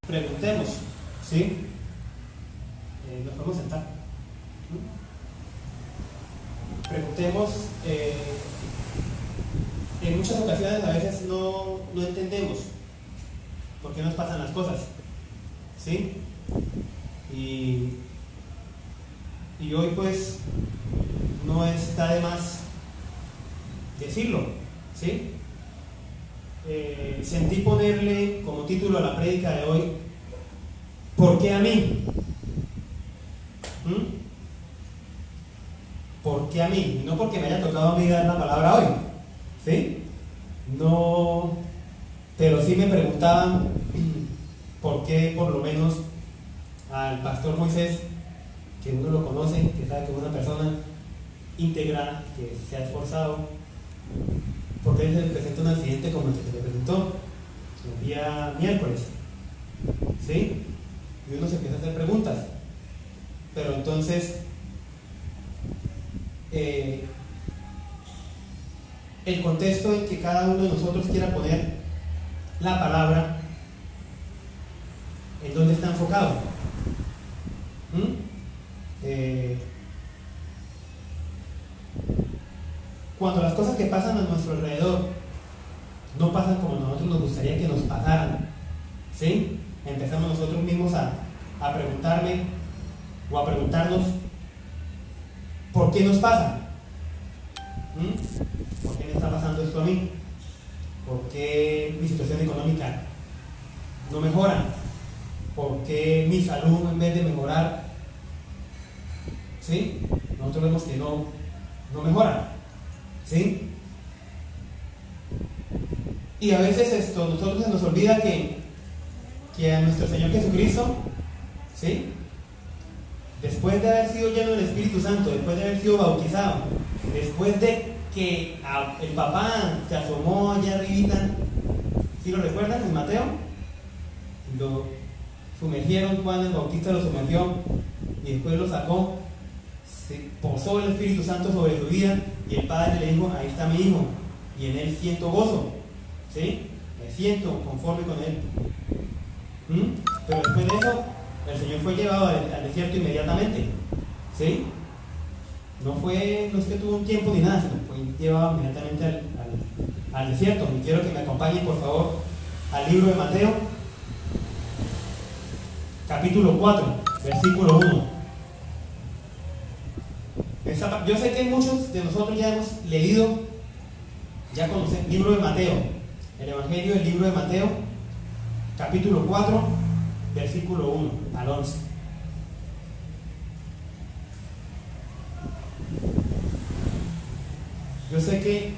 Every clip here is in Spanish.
Preguntemos, ¿sí? Nos podemos sentar. Preguntemos, en muchas ocasiones a veces no entendemos por qué nos pasan las cosas, ¿sí? Y hoy pues no está de más decirlo, ¿sí? Sentí ponerle como título a la prédica de hoy: ¿por qué a mí? ¿Por qué a mí? Y no porque me haya tocado a mí dar la palabra hoy, ¿sí? No, pero sí me preguntaban por qué por lo menos al pastor Moisés, que uno lo conoce, que sabe que es una persona íntegra, que se ha esforzado, ¿por qué se le presenta un accidente como el que se le presentó el día miércoles? ¿Sí? Y uno se empieza a hacer preguntas. Pero entonces, el contexto en que cada uno de nosotros quiera poner la palabra, ¿en dónde está enfocado? Cuando las cosas que pasan a nuestro alrededor no pasan como nosotros nos gustaría que nos pasaran, ¿sí? Empezamos nosotros mismos a preguntarme o a preguntarnos ¿por qué nos pasa? ¿Por qué me está pasando esto a mí? ¿Por qué mi situación económica no mejora? ¿Por qué mi salud en vez de mejorar, ¿sí? Nosotros vemos que no mejora, ¿sí? Y a veces nosotros se nos olvida que a nuestro Señor Jesucristo, ¿sí? Después de haber sido lleno del Espíritu Santo, después de haber sido bautizado, después de que el papá se asomó allá arribita, ¿sí lo recuerdan en Mateo? Lo sumergieron, Juan el Bautista lo sumergió y después lo sacó, se posó el Espíritu Santo sobre su vida y el Padre le dijo: ahí está mi hijo y en él siento gozo, ¿sí? Me siento conforme con él. Pero después de eso el Señor fue llevado al desierto inmediatamente, ¿sí? No es que tuvo un tiempo ni nada, sino fue llevado inmediatamente al desierto. Y quiero que me acompañen por favor al libro de Mateo, capítulo 4, versículo 1. Yo sé que muchos de nosotros ya hemos leído, ya conocen el libro de Mateo, el Evangelio del libro de Mateo, capítulo 4, versículo 1 al 11. Yo sé que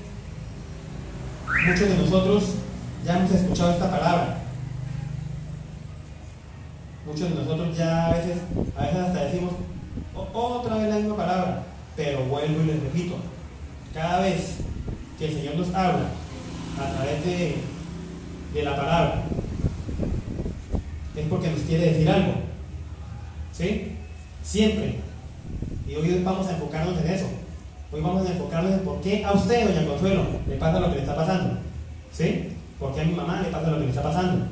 muchos de nosotros ya hemos escuchado esta palabra. Muchos de nosotros ya a veces hasta decimos otra vez la misma palabra, pero vuelvo y les repito: cada vez que el Señor nos habla a través de la palabra, es porque nos quiere decir algo, ¿sí? Siempre. Y hoy vamos a enfocarnos en eso. Hoy vamos a enfocarnos en por qué a usted, doña Consuelo, le pasa lo que le está pasando, ¿sí? Por qué a mi mamá le pasa lo que le está pasando,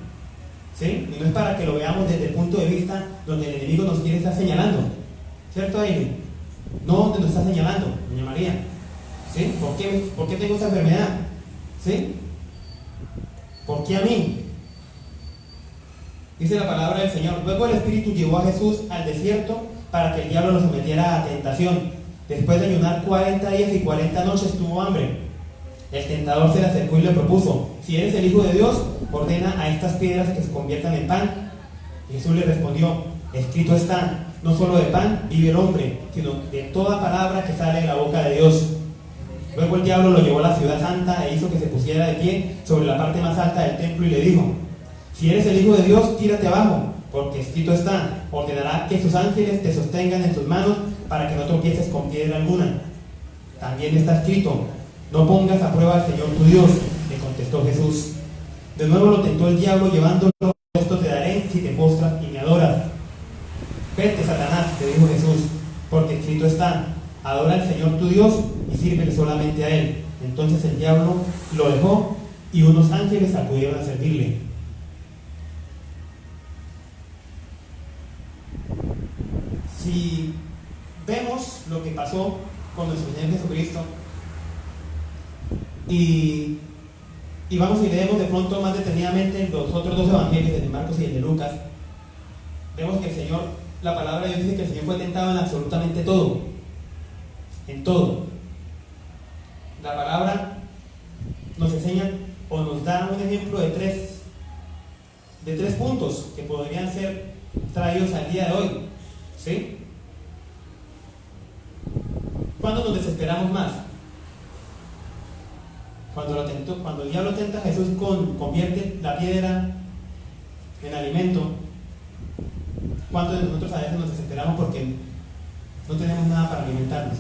¿sí? Y no es para que lo veamos desde el punto de vista donde el enemigo nos quiere estar señalando, ¿cierto, Ailey? No donde nos está señalando, doña María, ¿sí? ¿Por qué tengo esta enfermedad? ¿Sí? ¿Por qué a mí? Dice la palabra del Señor: luego el Espíritu llevó a Jesús al desierto para que el diablo lo sometiera a tentación. Después de ayunar 40 días y 40 noches tuvo hambre. El tentador se le acercó y le propuso: si eres el Hijo de Dios, ordena a estas piedras que se conviertan en pan. Jesús le respondió: escrito está, no solo de pan vive el hombre, sino de toda palabra que sale de la boca de Dios. Luego el diablo lo llevó a la ciudad santa e hizo que se pusiera de pie sobre la parte más alta del templo y le dijo: si eres el Hijo de Dios, tírate abajo, porque escrito está, ordenará que sus ángeles te sostengan en tus manos para que no tropieces con piedra alguna. También está escrito: no pongas a prueba al Señor tu Dios, le contestó Jesús. De nuevo lo tentó el diablo llevándolo: esto te daré si te postras y me adoras. Vete, Satanás, le dijo Jesús, porque escrito está: adora al Señor tu Dios y sírvele solamente a él. Entonces el diablo lo dejó y unos ángeles acudieron a servirle. si vemos lo que pasó con nuestro Señor Jesucristo y vamos y leemos de pronto más detenidamente los otros dos evangelios, el de Marcos y el de Lucas, vemos que el Señor, la palabra de Dios dice que el Señor fue tentado en absolutamente todo, en todo. La palabra nos enseña o nos da un ejemplo de tres puntos que podrían ser traídos al día de hoy, ¿sí? ¿Cuándo nos desesperamos más? Cuando el diablo tenta a Jesús convierte la piedra en alimento. ¿Cuántos de nosotros a veces nos desesperamos porque no tenemos nada para alimentarnos?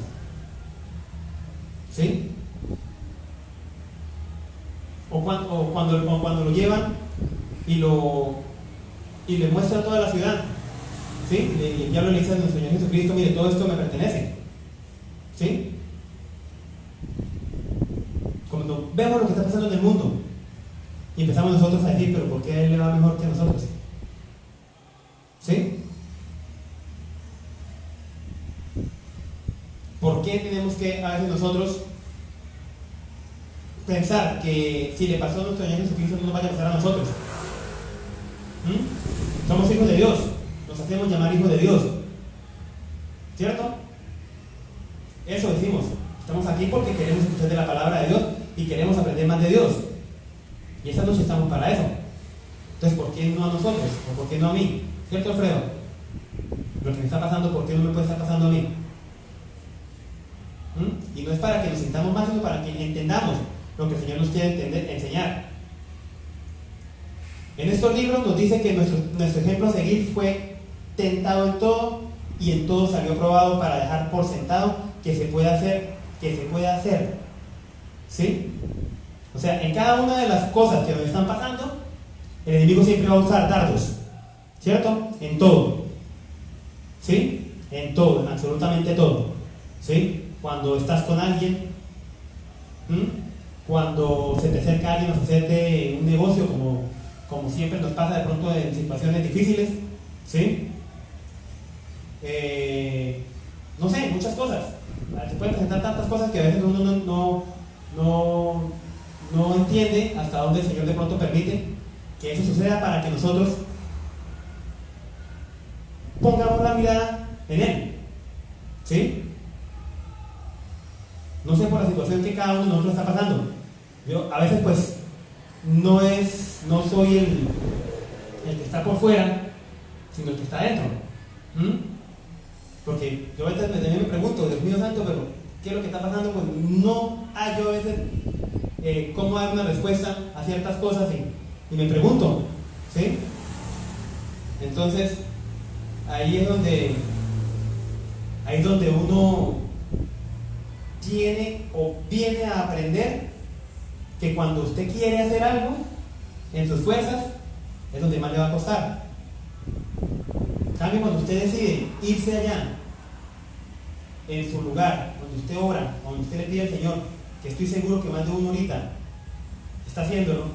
¿Sí? O cuando lo llevan y le muestra toda la ciudad, ¿sí? Y el diablo le dice a nuestro Señor Jesucristo: mire, todo esto me pertenece, ¿sí? Cuando vemos lo que está pasando en el mundo y empezamos nosotros a decir: pero ¿por qué a él le va mejor que a nosotros? ¿Sí? ¿Por qué tenemos que a veces nosotros pensar que si le pasó a nuestro Señor Jesucristo no nos vaya a pasar a nosotros? Somos hijos de Dios, nos hacemos llamar hijos de Dios, ¿cierto? Eso decimos, estamos aquí porque queremos escuchar de la palabra de Dios y queremos aprender más de Dios, y esta noche estamos para eso. Entonces, ¿por qué no a nosotros? ¿O por qué no a mí? ¿Cierto, Alfredo? Lo que me está pasando, ¿por qué no me puede estar pasando a mí? Y no es para que nos sintamos más, sino para que entendamos lo que el Señor nos quiere enseñar. En estos libros nos dice que nuestro ejemplo a seguir fue tentado en todo y en todo salió probado para dejar por sentado que se puede hacer, ¿sí? O sea, en cada una de las cosas que nos están pasando, el enemigo siempre va a usar dardos, ¿cierto? En todo, ¿sí? En todo, en absolutamente todo, ¿sí? Cuando estás con alguien, cuando se te acerca alguien a ofrecerte un negocio, como siempre nos pasa de pronto en situaciones difíciles, ¿sí? No sé, muchas cosas. Se pueden presentar tantas cosas que a veces uno no entiende hasta dónde el Señor de pronto permite que eso suceda para que nosotros pongamos la mirada en Él, ¿sí? No sé por la situación que cada uno de nosotros está pasando. Yo a veces pues no soy el que está por fuera, sino el que está adentro. Porque yo a veces también me pregunto: Dios mío santo, pero ¿qué es lo que está pasando? Pues no hay yo a veces cómo dar una respuesta a ciertas cosas y me pregunto, ¿sí? Entonces ahí es donde uno tiene o viene a aprender que cuando usted quiere hacer algo en sus fuerzas es donde más le va a costar. En cambio, cuando usted decide irse allá en su lugar, donde usted ora, donde usted le pide al Señor, que estoy seguro que más de uno ahorita está haciéndolo,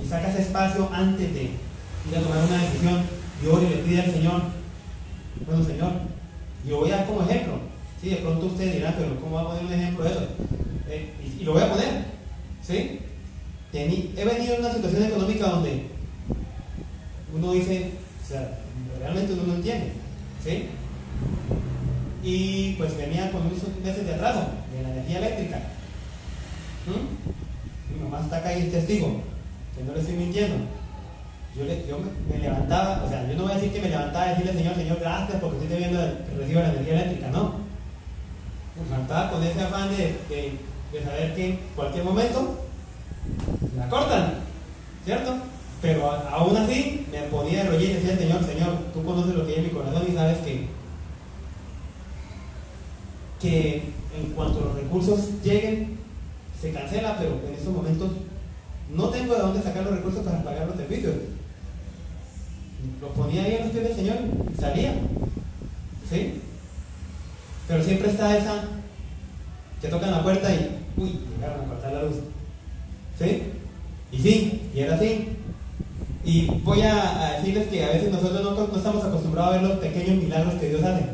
y saca ese espacio antes de ir a tomar una decisión y ora y le pide al Señor: bueno, Señor, yo voy a dar como ejemplo. Sí, de pronto usted dirá: pero ¿cómo va a poner un ejemplo de eso? Y lo voy a poner, ¿sí? He venido en una situación económica donde uno dice, o sea, realmente uno no entiende, ¿sí? Y pues venía con unos meses de atraso de la energía eléctrica. Mi mamá está acá y es testigo, que no le estoy mintiendo. Yo me levantaba, o sea, yo no voy a decir que me levantaba a decirle: Señor, gracias porque estoy viendo que recibo la energía eléctrica, no. Me levantaba con ese afán de saber que en cualquier momento la cortan, ¿cierto? Pero aún así me ponía de rodillas y decía: Señor, tú conoces lo que hay en mi corazón y sabes que en cuanto los recursos lleguen, se cancela, pero en estos momentos no tengo de dónde sacar los recursos para pagar los servicios. Lo ponía ahí en los pies del Señor y salía, ¿sí? Pero siempre está esa que tocan la puerta y llegaron a cortar la luz, ¿sí? Y sí, y era así. Y voy a decirles que a veces nosotros no estamos acostumbrados a ver los pequeños milagros que Dios hace,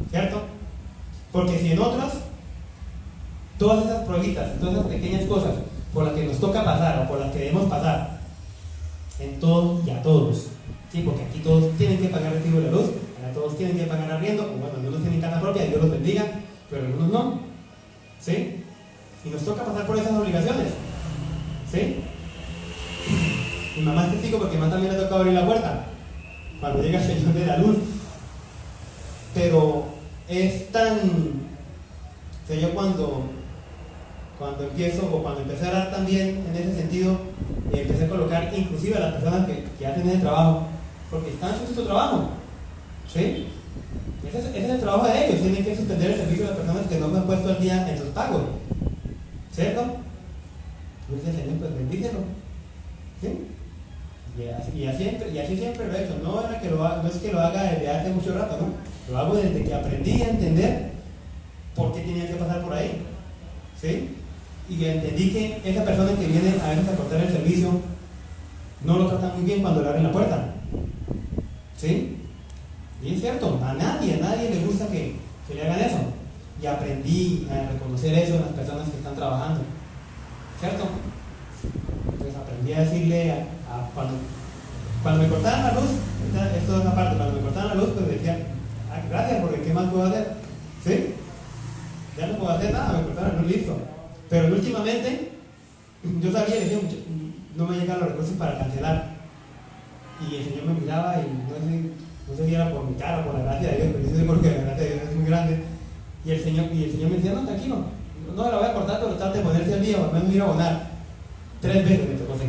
¿cierto? Porque si en otros, todas esas pruebitas, todas esas pequeñas cosas por las que nos toca pasar o por las que debemos pasar, en todos y a todos, ¿sí? Porque aquí todos tienen que pagar el recibo de la luz, todos tienen que pagar arriendo, o bueno, algunos tienen casa propia, Dios los bendiga, pero algunos no, ¿sí? Y nos toca pasar por esas obligaciones, ¿sí? Mi mamá es testigo porque a mi mamá también le toca abrir la puerta cuando llega el Señor de la luz, pero es tan, o sea, yo cuando empiezo, o cuando empecé a orar también en ese sentido, empecé a colocar inclusive a las personas que hacen ese trabajo, porque están haciendo su trabajo, ¿sí? Ese es el trabajo de ellos, tienen que suspender el servicio de las personas que no me han puesto al día en sus pagos, ¿cierto? Yo dice, Señor, pues bendícelo, ¿sí? Y así siempre lo he hecho, no es que lo haga desde hace mucho rato, ¿no? Lo hago desde que aprendí a entender por qué tenía que pasar por ahí, ¿sí? Y entendí que esa persona que viene a veces a cortar el servicio no lo trata muy bien cuando le abren la puerta, ¿sí? Y es cierto, a nadie le gusta que le hagan eso. Y aprendí a reconocer eso en las personas que están trabajando, ¿cierto? Entonces aprendí a decirle cuando me cortaban la luz, esto es una parte, cuando me cortaban la luz, pues decía, gracias, porque ¿qué más puedo hacer? ¿Sí? Ya no puedo hacer nada, me cortaron la luz, listo. Pero últimamente, yo sabía que no me llegaban los recursos para cancelar. Y el Señor me miraba y no sé si era por mi cara o por la gracia de Dios, pero yo sé porque la gracia de Dios es muy grande. Y el Señor me decía, no, tranquilo, no la voy a cortar, pero trate de ponerse al día o al menos ir a abonar. 3 veces me tocó así.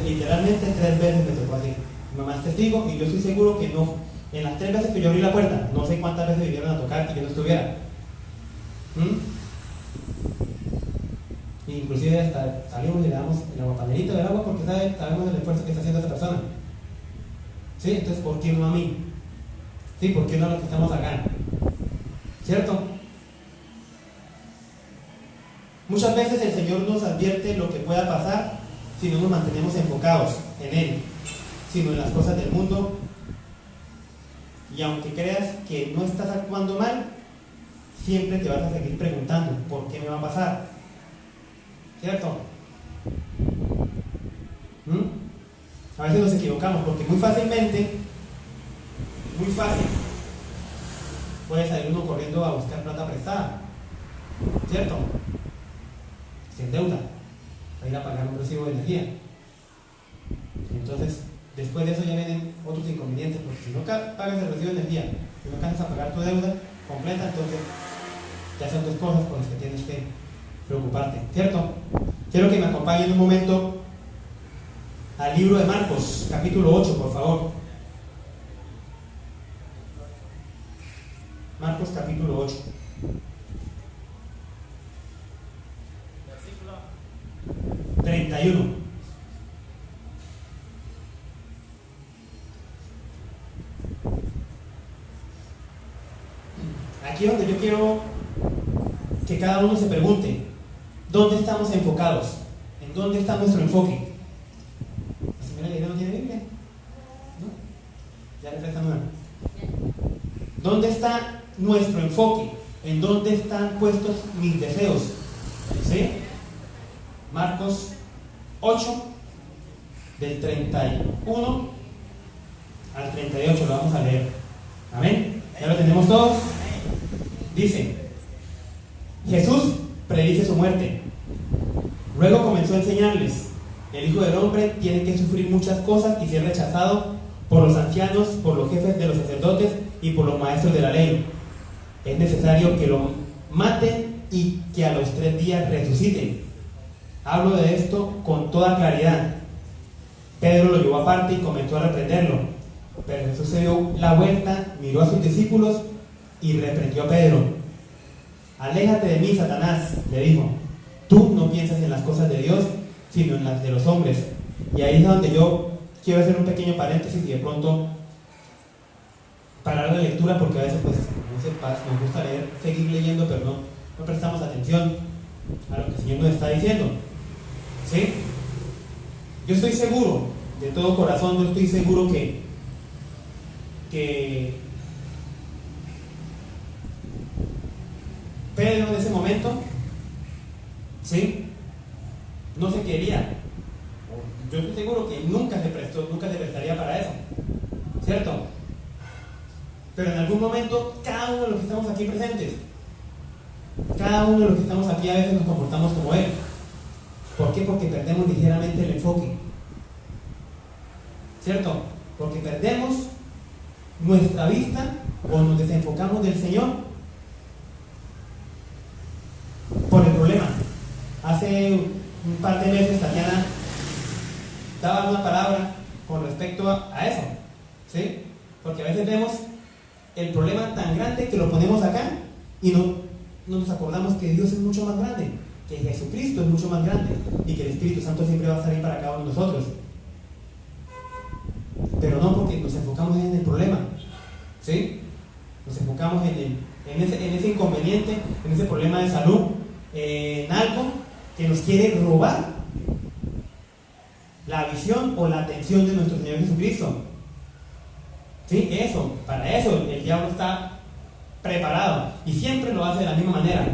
Literalmente 3 veces me tocó así. Mi mamá es testigo y yo estoy seguro que no, en las 3 veces que yo abrí la puerta, no sé cuántas veces vinieron a tocar y yo no estuviera. Inclusive hasta salimos y le damos el aguapanerito del agua porque sabemos el esfuerzo que está haciendo esa persona. ¿Sí? Entonces, ¿por qué no a mí? ¿Sí? ¿Por qué no a los que estamos acá? ¿Cierto? Muchas veces el Señor nos advierte lo que pueda pasar si no nos mantenemos enfocados en Él, sino en las cosas del mundo. Y aunque creas que no estás actuando mal, siempre te vas a seguir preguntando, ¿por qué me va a pasar? ¿Cierto? A veces nos equivocamos porque muy fácil, puede salir uno corriendo a buscar plata prestada, ¿cierto? Sin deuda, para ir a pagar un recibo de energía. Entonces, después de eso ya vienen otros inconvenientes, porque si no pagas el recibo de energía y no alcanzas a pagar tu deuda completa, entonces ya son 2 cosas con las que tienes que preocuparte, ¿cierto? Quiero que me acompañen un momento al libro de Marcos, capítulo 8, por favor. Marcos, capítulo 8. Versículo 31. Aquí es donde yo quiero que cada uno se pregunte, ¿dónde estamos enfocados? ¿En dónde está nuestro enfoque? ¿La señora Aguilera no tiene Biblia? ¿No? Ya le prestan una. ¿Dónde está nuestro enfoque? ¿En dónde están puestos mis deseos? ¿Sí? Marcos 8, del 31 al 38, lo vamos a leer. ¿Amén? ¿Ya lo tenemos todos? Dice: Jesús predice su muerte. Luego comenzó a enseñarles: el Hijo del Hombre tiene que sufrir muchas cosas y ser rechazado por los ancianos, por los jefes de los sacerdotes y por los maestros de la ley. Es necesario que lo maten y que a los 3 días resuciten. Hablo de esto con toda claridad. Pedro lo llevó aparte y comenzó a reprenderlo. Pero Jesús se dio la vuelta, miró a sus discípulos y reprendió a Pedro. Aléjate de mí, Satanás, le dijo. Tú no piensas en las cosas de Dios, sino en las de los hombres. Y ahí es donde yo quiero hacer un pequeño paréntesis y de pronto parar la lectura, porque a veces pues nos gusta leer, seguir leyendo, pero no prestamos atención a lo que el Señor nos está diciendo. ¿Sí? Yo estoy seguro, de todo corazón, yo estoy seguro que Pedro en ese momento, ¿sí?, no se quería. Yo estoy seguro que nunca se prestaría para eso, ¿cierto? Pero en algún momento, cada uno de los que estamos aquí presentes, cada uno de los que estamos aquí a veces nos comportamos como él. ¿Por qué? Porque perdemos ligeramente el enfoque, ¿cierto? Porque perdemos nuestra vista o nos desenfocamos del Señor por el problema. Hace un par de meses Tatiana daba una palabra con respecto a eso, ¿sí? Porque a veces vemos el problema tan grande que lo ponemos acá y no nos acordamos que Dios es mucho más grande, que Jesucristo es mucho más grande y que el Espíritu Santo siempre va a estar ahí para cada uno de nosotros. Pero no porque nos enfocamos en el problema, ¿sí? Nos enfocamos en ese inconveniente, en ese problema de salud, en algo que nos quiere robar la visión o la atención de nuestro Señor Jesucristo. ¿Sí? Para eso el diablo está preparado y siempre lo hace de la misma manera.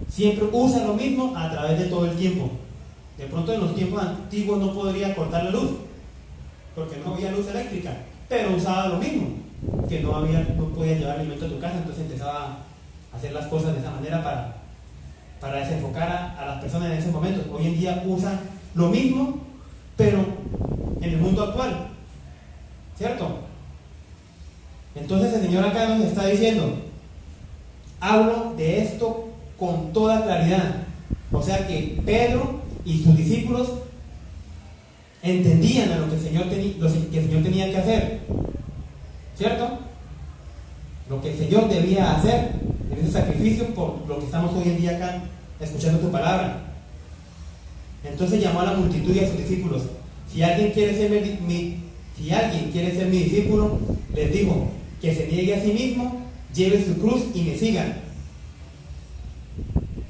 Siempre usa lo mismo a través de todo el tiempo. De pronto en los tiempos antiguos no podría cortar la luz, porque no había luz eléctrica, pero usaba lo mismo, que no podía llevar alimento a tu casa, entonces empezaba a hacer las cosas de esa manera para desenfocar a las personas en ese momento. Hoy en día usan lo mismo, pero en el mundo actual, ¿cierto? Entonces el Señor acá nos está diciendo, hablo de esto con toda claridad. O sea que Pedro y sus discípulos entendían a lo que el Señor tenía que hacer, ¿cierto? Lo que el Señor debía hacer en ese sacrificio por lo que estamos hoy en día acá escuchando tu palabra. Entonces llamó a la multitud y a sus discípulos. Si alguien quiere ser mi discípulo, les digo, que se niegue a sí mismo, lleve su cruz y me sigan.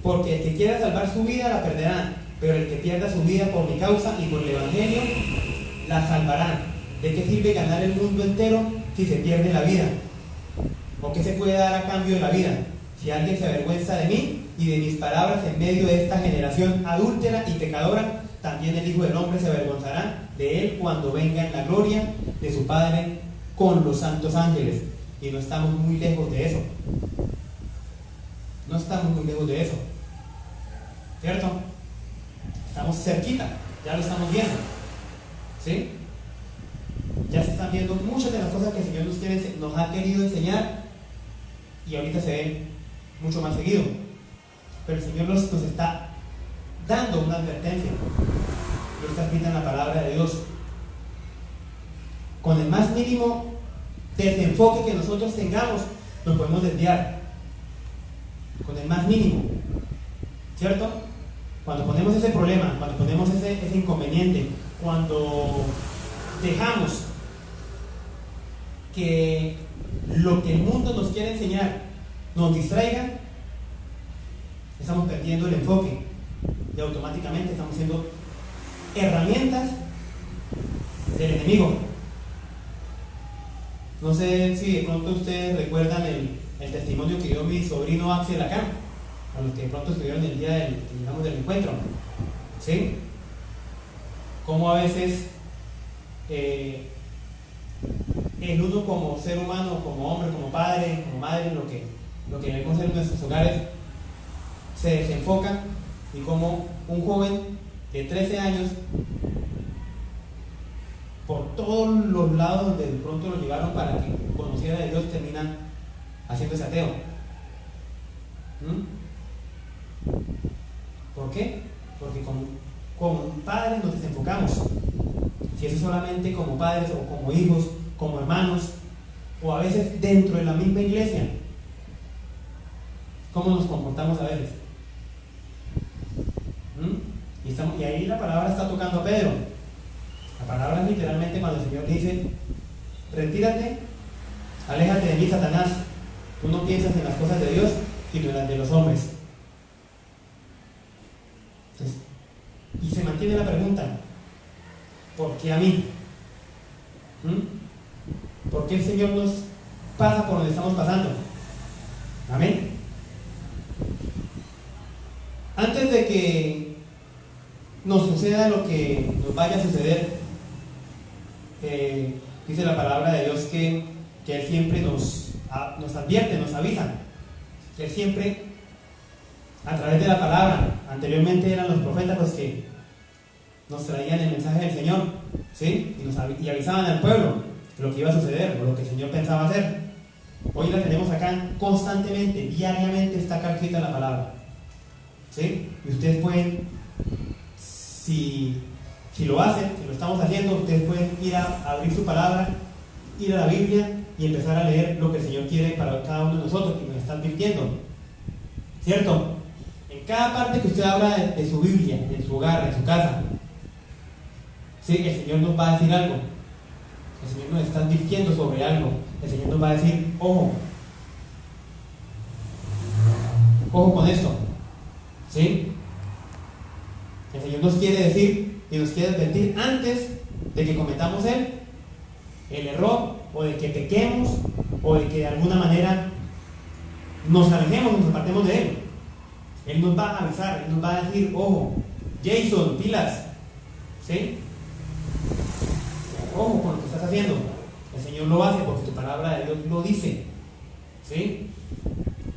Porque el que quiera salvar su vida la perderá, pero el que pierda su vida por mi causa y por el Evangelio la salvará. ¿De qué sirve ganar el mundo entero si se pierde la vida? ¿O qué se puede dar a cambio de la vida? Si alguien se avergüenza de mí y de mis palabras en medio de esta generación adúltera y pecadora, también el Hijo del Hombre se avergonzará de él cuando venga en la gloria de su Padre con los santos ángeles. Y no estamos muy lejos de eso. No estamos muy lejos de eso, ¿cierto? Estamos cerquita, ya lo estamos viendo, ¿sí? Ya se están viendo muchas de las cosas que el Señor nos ha querido enseñar y ahorita se ven mucho más seguido. Pero el Señor nos está dando una advertencia. Lo está escrito en la palabra de Dios. Con el más mínimo desenfoque que nosotros tengamos, nos podemos desviar. Con el más mínimo, ¿cierto? Cuando ponemos ese problema, cuando ponemos ese inconveniente, cuando dejamos que lo que el mundo nos quiere enseñar nos distraiga, estamos perdiendo el enfoque y automáticamente estamos siendo herramientas del enemigo. No sé si de pronto ustedes recuerdan el testimonio que dio mi sobrino Axel acá, a los que de pronto estuvieron el día del encuentro, ¿sí? Cómo a veces el uno como ser humano, como hombre, como padre, como madre, lo que vemos en nuestros hogares se desenfoca, y como un joven de 13 años, por todos los lados donde de pronto lo llevaron para que conociera de Dios, termina haciéndose ateo. ¿Por qué? Porque como padres nos desenfocamos. Si eso solamente como padres o como hijos, como hermanos, o a veces dentro de la misma iglesia, ¿cómo nos comportamos a veces? Y ahí la palabra está tocando a Pedro. La palabra es literalmente cuando el Señor dice: retírate, aléjate de mí, Satanás. Tú no piensas en las cosas de Dios, sino en las de los hombres. Entonces, y se mantiene la pregunta: ¿por qué a mí? ¿Por qué el Señor nos pasa por donde estamos pasando? Amén. Antes de que nos suceda lo que nos vaya a suceder, dice la palabra de Dios que Él siempre nos advierte, nos avisa, que Él siempre, a través de la palabra, anteriormente eran los profetas los que nos traían el mensaje del Señor, ¿sí? Y avisaban al pueblo de lo que iba a suceder o lo que el Señor pensaba hacer. Hoy la tenemos acá constantemente, diariamente está acá escrita la palabra, ¿sí? Y ustedes pueden, si lo hacen, si lo estamos haciendo, ustedes pueden ir a abrir su palabra, ir a la Biblia y empezar a leer lo que el Señor quiere para cada uno de nosotros y nos está advirtiendo, ¿cierto? En cada parte que usted abra de su Biblia, en su hogar, en su casa, ¿sí? El Señor nos va a decir algo, el Señor nos está advirtiendo sobre algo, el Señor nos va a decir, ojo con esto, ¿sí? El Señor nos quiere decir y nos quiere advertir antes de que cometamos el error, o de que pequemos, o de que de alguna manera nos alejemos, nos apartemos de Él. Él nos va a avisar, Él nos va a decir, ojo, Jason, pilas, ¿sí? Ojo con lo que estás haciendo. El Señor lo hace porque tu palabra de Dios lo dice, ¿sí?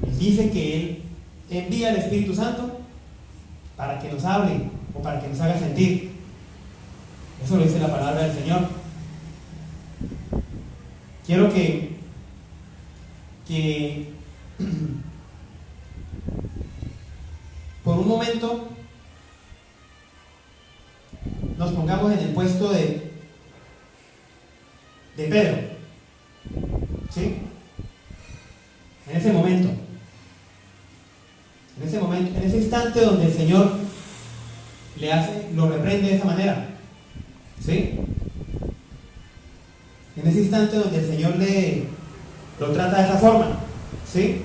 Él dice que Él envía al Espíritu Santo para que nos hable o para que nos haga sentir. Eso lo dice la palabra del Señor. Quiero que por un momento nos pongamos en el puesto de Pedro, ¿sí? En ese momento, en ese instante donde el Señor lo reprende de esa manera, ¿sí? En ese instante donde el Señor lo trata de esa forma, ¿sí?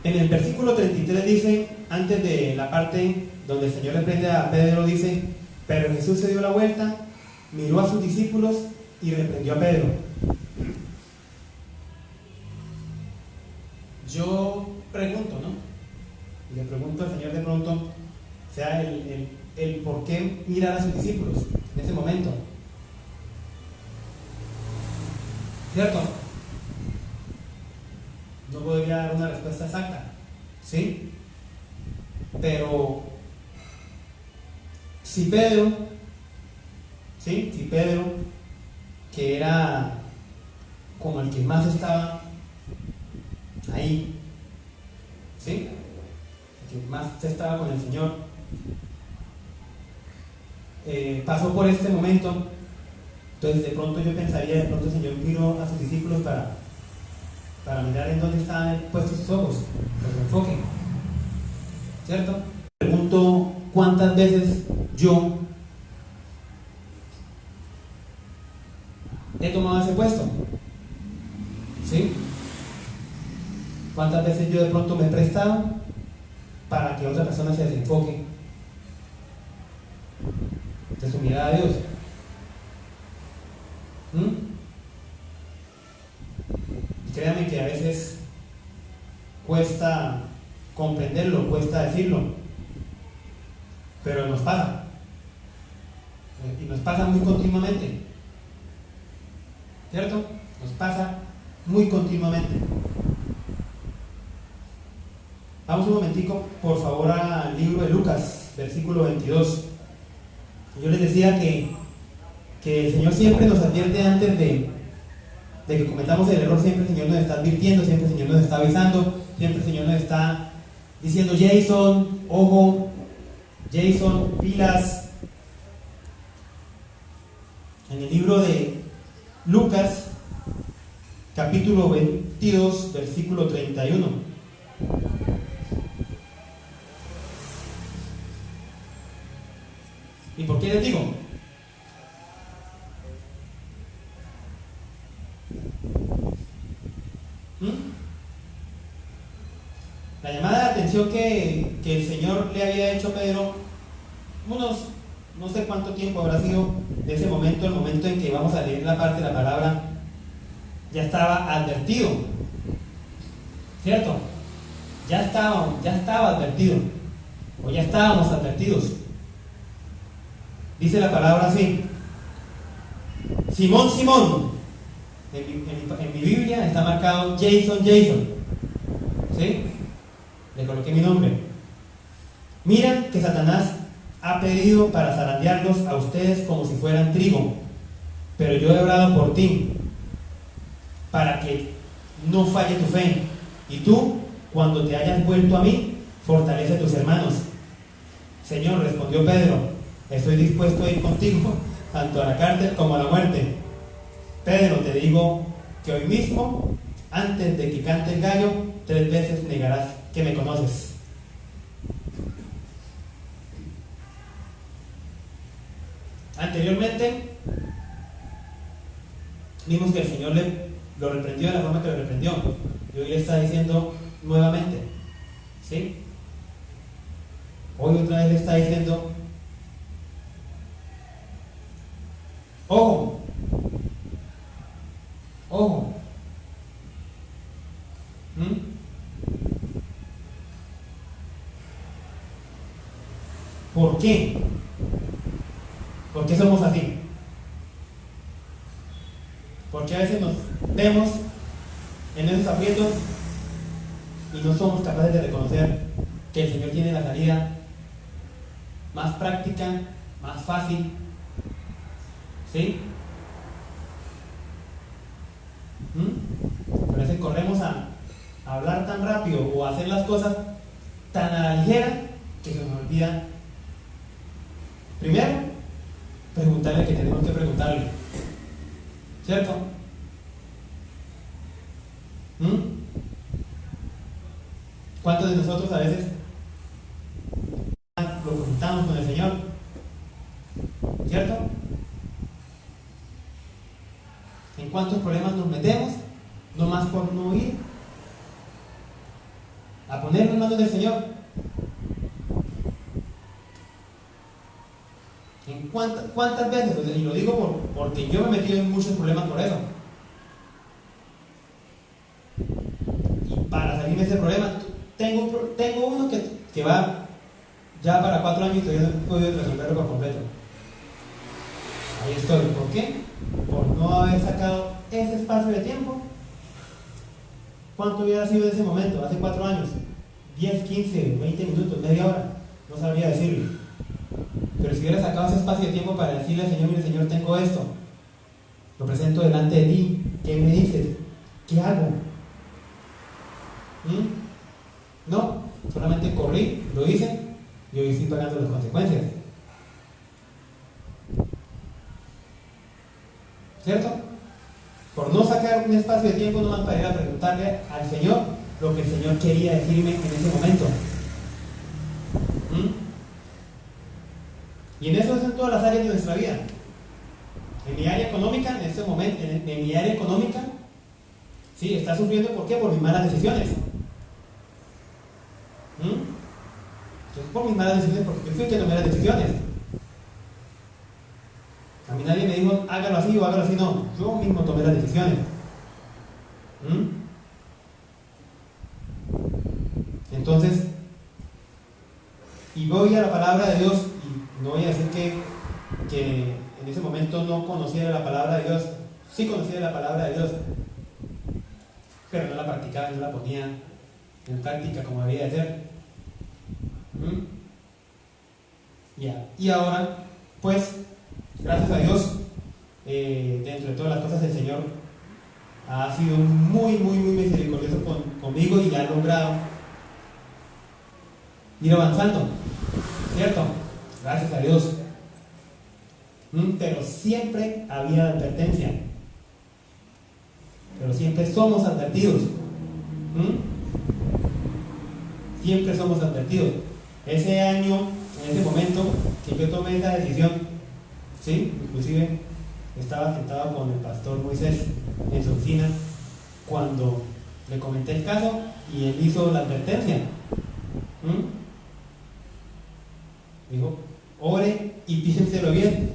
En el versículo 33 dice, antes de la parte donde el Señor reprende a Pedro, dice: pero Jesús se dio la vuelta, miró a sus discípulos y reprendió a Pedro. Yo pregunto, ¿no? Y le pregunto al Señor de pronto, sea el por qué mirar a sus discípulos en ese momento, ¿cierto? No podría dar una respuesta exacta, ¿sí? Pero si Pedro, ¿sí? Si Pedro, que era como el que más estaba ahí, ¿sí? El que más estaba con el Señor, pasó por este momento, entonces de pronto yo pensaría, de pronto el Señor miró a sus discípulos para mirar en dónde estaban puestos sus ojos, los enfoque, ¿cierto? Pregunto cuántas veces yo he tomado ese puesto, ¿sí? ¿Cuántas veces yo de pronto me he prestado para que otra persona se desenfoque de su mirada a Dios? Créanme que a veces cuesta comprenderlo, cuesta decirlo, pero nos pasa, y nos pasa muy continuamente, ¿cierto? Nos pasa muy continuamente. Vamos un momentico, por favor, al libro de Lucas, versículo 22. Yo les decía que el Señor siempre nos advierte antes de que cometamos el error. Siempre el Señor nos está advirtiendo, siempre el Señor nos está avisando, siempre el Señor nos está diciendo: Jason, ojo, Jason, pilas. En el libro de Lucas, capítulo 22, versículo 31. ¿Y por qué les digo? La llamada de atención que que el Señor le había hecho a Pedro, unos, no sé cuánto tiempo habrá sido de ese momento, el momento en que vamos a leer la parte de la palabra, ya estaba advertido, ¿cierto? Ya estaba advertido, o ya estábamos advertidos. Dice la palabra así: Simón, Simón. En mi Biblia está marcado Jason, Jason. ¿Sí? Le coloqué mi nombre. Mira que Satanás ha pedido para zarandearlos a ustedes como si fueran trigo, pero yo he orado por ti para que no falle tu fe, y tú, cuando te hayas vuelto a mí, fortalece a tus hermanos. Señor, respondió Pedro, estoy dispuesto a ir contigo tanto a la cárcel como a la muerte. Pedro, te digo que hoy mismo, antes de que cante el gallo, 3 veces negarás que me conoces. Anteriormente vimos que el Señor lo reprendió de la forma que lo reprendió, y hoy le está diciendo nuevamente, ¿sí? Hoy otra vez le está diciendo: ojo, ojo. ¿Por qué? ¿Por qué somos así? Porque a veces nos vemos en esos aprietos y no somos capaces de reconocer que el Señor tiene la salida más práctica, más fácil, ¿sí? A veces corremos a hablar tan rápido o a hacer las cosas tan a la ligera que se nos olvida primero preguntarle que tenemos que preguntarle, ¿cierto? ¿Cuántos de nosotros a veces lo consultamos con el Señor? ¿Cierto? ¿En cuántos problemas nos metemos? No más por no ir a ponernos en manos del Señor. ¿En cuántas veces? Y lo digo porque yo me he metido en muchos problemas por eso. Y para salirme de ese problema, tengo uno que va ya para 4 años y todavía no he podido resolverlo por completo. Ahí estoy. ¿Por qué? Por no haber sacado ese espacio de tiempo. ¿Cuánto hubiera sido ese momento? Hace 4 años. 10, 15, 20 minutos, media hora. No sabría decirlo. Pero si hubiera sacado ese espacio de tiempo para decirle al Señor: mire, Señor, tengo esto, lo presento delante de ti, ¿qué me dices? ¿Qué hago? No, solamente corrí, lo hice y hoy estoy pagando las consecuencias. ¿Cierto? Por no sacar un espacio de tiempo nomás para ir a preguntarle al Señor lo que el Señor quería decirme en ese momento. Y en eso es en todas las áreas de nuestra vida. En mi área económica, en este momento, en mi área económica, sí, está sufriendo. ¿Por qué? Por mis malas decisiones. Entonces, por mis malas decisiones, porque yo fui el que tomé las decisiones. A mí nadie me dijo hágalo así o hágalo así, no. Yo mismo tomé las decisiones. Entonces, y voy a la palabra de Dios, y no voy a decir que en ese momento no conocía la palabra de Dios. Sí conocía la palabra de Dios, pero no la practicaba, no la ponía en práctica como debía de ser. Y ahora, pues, gracias a Dios, dentro de todas las cosas el Señor ha sido muy, muy, muy misericordioso conmigo y ha logrado ir avanzando, ¿cierto? Gracias a Dios. Pero siempre había advertencia. Pero siempre somos advertidos. Siempre somos advertidos. Ese año, en ese momento que yo tomé esa decisión, ¿sí? Inclusive estaba sentado con el pastor Moisés en su oficina cuando le comenté el caso y él hizo la advertencia. Dijo, ore y piénselo bien.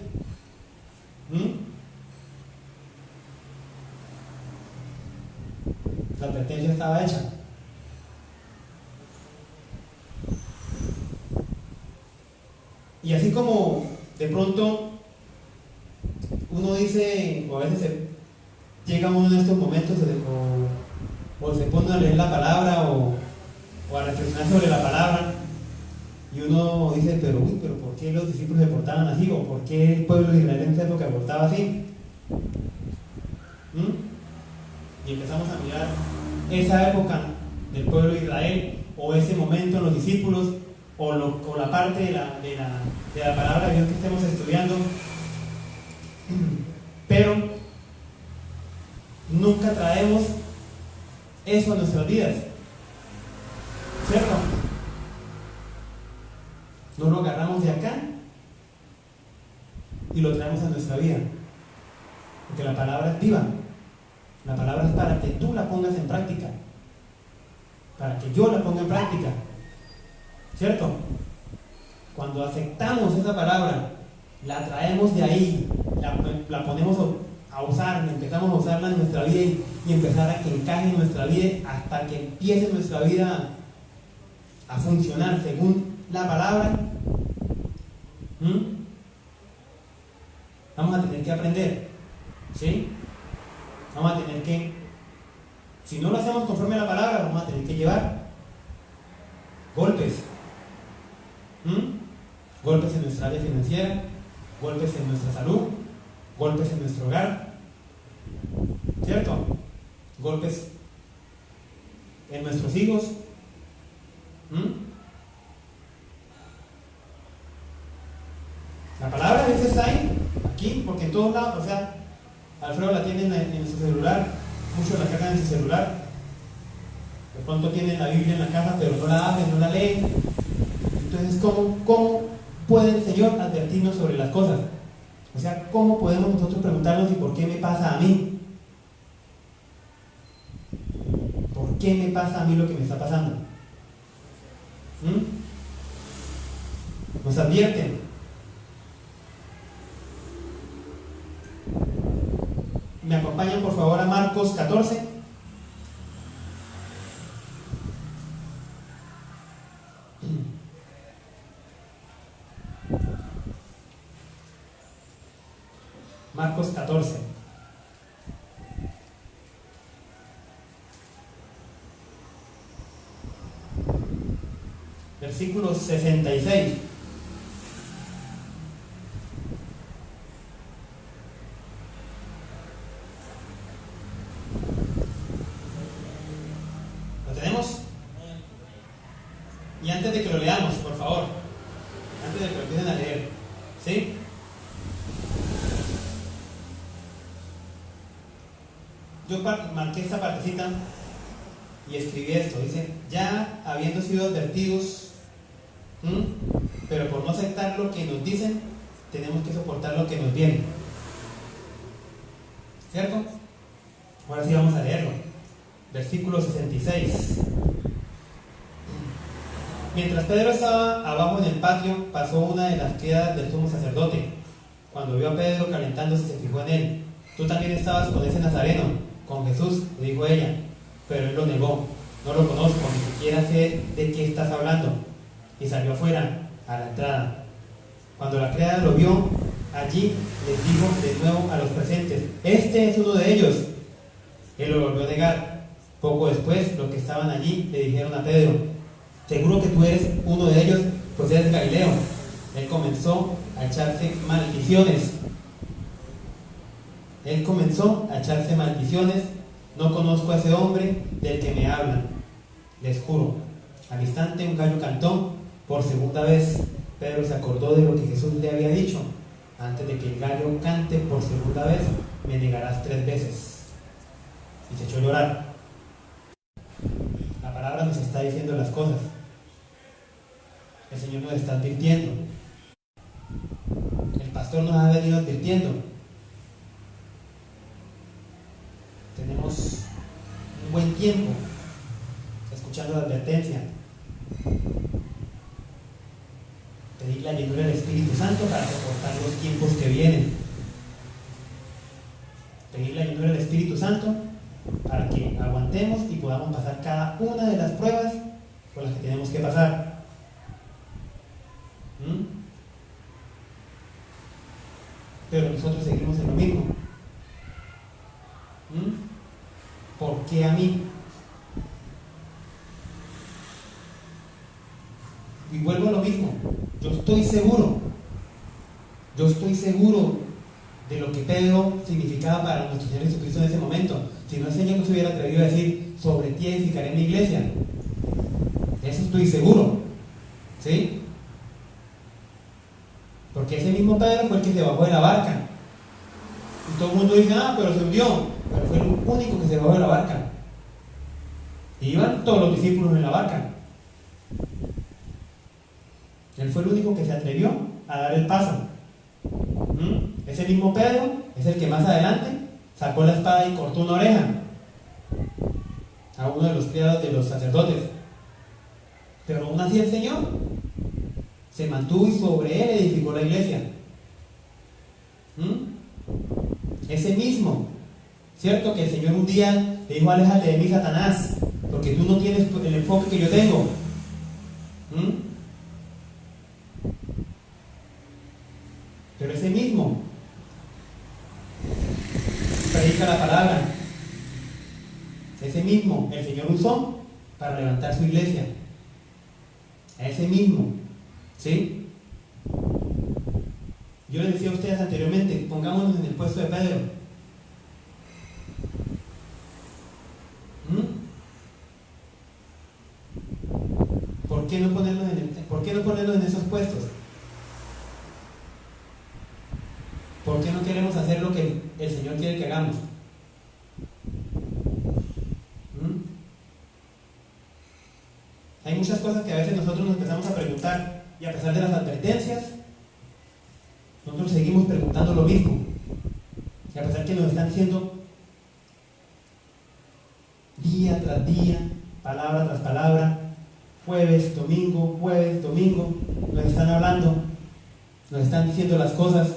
La advertencia estaba hecha. Y así como de pronto uno dice, o a veces llega uno en estos momentos o se pone a leer la palabra o a reflexionar sobre la palabra, y uno dice, pero ¿por qué los discípulos se portaban así? ¿O por qué el pueblo de Israel en esa época se portaba así? Y empezamos a mirar esa época del pueblo de Israel, o ese momento en los discípulos, o la parte de la palabra de Dios que estemos estudiando, pero nunca traemos eso a nuestras vidas, ¿cierto? No lo agarramos de acá y lo traemos a nuestra vida, porque la palabra es viva. La palabra es para que tú la pongas en práctica, para que yo la ponga en práctica, ¿cierto? Cuando aceptamos esa palabra, la traemos de ahí, la ponemos a usar, empezamos a usarla en nuestra vida y empezar a que encaje en nuestra vida hasta que empiece nuestra vida a funcionar según la palabra. Vamos a tener que aprender, ¿sí? Vamos a tener que, si no lo hacemos conforme a la palabra, vamos a tener que llevar golpes. Golpes en nuestra área financiera, golpes en nuestra salud, golpes en nuestro hogar, ¿cierto? Golpes en nuestros hijos. La palabra a veces está ahí, aquí, porque en todos lados, o sea, Alfredo la tiene en su celular, muchos la cargan en su celular, de pronto tienen la Biblia en la casa, pero no la abren, no la leen. Entonces, ¿cómo puede el Señor advertirnos sobre las cosas? O sea, ¿cómo podemos nosotros preguntarnos y por qué me pasa a mí? ¿Por qué me pasa a mí lo que me está pasando? Nos advierten. ¿Me acompañan por favor a Marcos 14? Marcos 14. Versículo 66. ¿Lo tenemos? Y antes de que lo leamos, por favor, antes de que lo empiecen a leer, ¿sí? Yo marqué esta partecita y escribí esto. Dice, ya habiendo sido advertidos, pero por no aceptar lo que nos dicen, tenemos que soportar lo que nos viene. ¿Cierto? Ahora sí vamos a leerlo. Versículo 66. Mientras Pedro estaba abajo en el patio, pasó una de las criadas del sumo sacerdote. Cuando vio a Pedro calentándose, se fijó en él. Tú también estabas con ese nazareno, con Jesús, le dijo ella. Pero él lo negó. No lo conozco, ni siquiera sé de qué estás hablando. Y salió afuera, a la entrada. Cuando la criada lo vio allí, les dijo de nuevo a los presentes, este es uno de ellos. Él lo volvió a negar. Poco después, los que estaban allí le dijeron a Pedro, seguro que tú eres uno de ellos, pues eres Galileo. Él comenzó a echarse maldiciones. No conozco a ese hombre del que me hablan. Les juro. Al instante un gallo cantó por segunda vez. Pedro se acordó de lo que Jesús le había dicho. Antes de que el gallo cante por segunda vez, me negarás 3 veces. Y se echó a llorar. La palabra nos está diciendo las cosas. El Señor nos está advirtiendo. El pastor nos ha venido advirtiendo. Tenemos un buen tiempo escuchando la advertencia. Pedí pedir la llenura del Espíritu Santo para soportar los tiempos que vienen. Pedir la llenura del Espíritu Santo para que aguantemos y podamos pasar cada una de las pruebas por las que tenemos que pasar. Pero nosotros seguimos en lo mismo. ¿Por qué a mí? Y vuelvo a lo mismo. Yo estoy seguro de lo que Pedro significaba para nuestro Señor Jesucristo en ese momento. Si no, el Señor no se hubiera atrevido a decir: sobre ti edificaré mi iglesia. Eso estoy seguro. ¿Sí? Porque ese mismo Pedro fue el que se bajó de la barca. Y todo el mundo dice: pero se hundió. Pero fue el único que se bajó de la barca. Y iban todos los discípulos en la barca. Él fue el único que se atrevió a dar el paso. Ese mismo Pedro es el que más adelante sacó la espada y cortó una oreja a uno de los criados de los sacerdotes. Pero aún así el Señor se mantuvo y sobre él edificó la iglesia. Ese mismo, ¿cierto? Que el Señor un día le dijo: aléjate de mí, Satanás, porque tú no tienes el enfoque que yo tengo. Pero ese mismo predica la palabra. Ese mismo el Señor usó para levantar su iglesia. A ese mismo, ¿sí? Yo les decía a ustedes anteriormente, pongámonos en el puesto de Pedro. ¿Por qué no ponernos en esos puestos? ¿Por qué no queremos hacer lo que el Señor quiere que hagamos? Hay muchas cosas que a veces nosotros nos empezamos a preguntar, y a pesar de las advertencias, nosotros seguimos preguntando lo mismo. Y a pesar que nos están diciendo día tras día, palabra tras palabra, jueves, domingo, nos están hablando, nos están diciendo las cosas.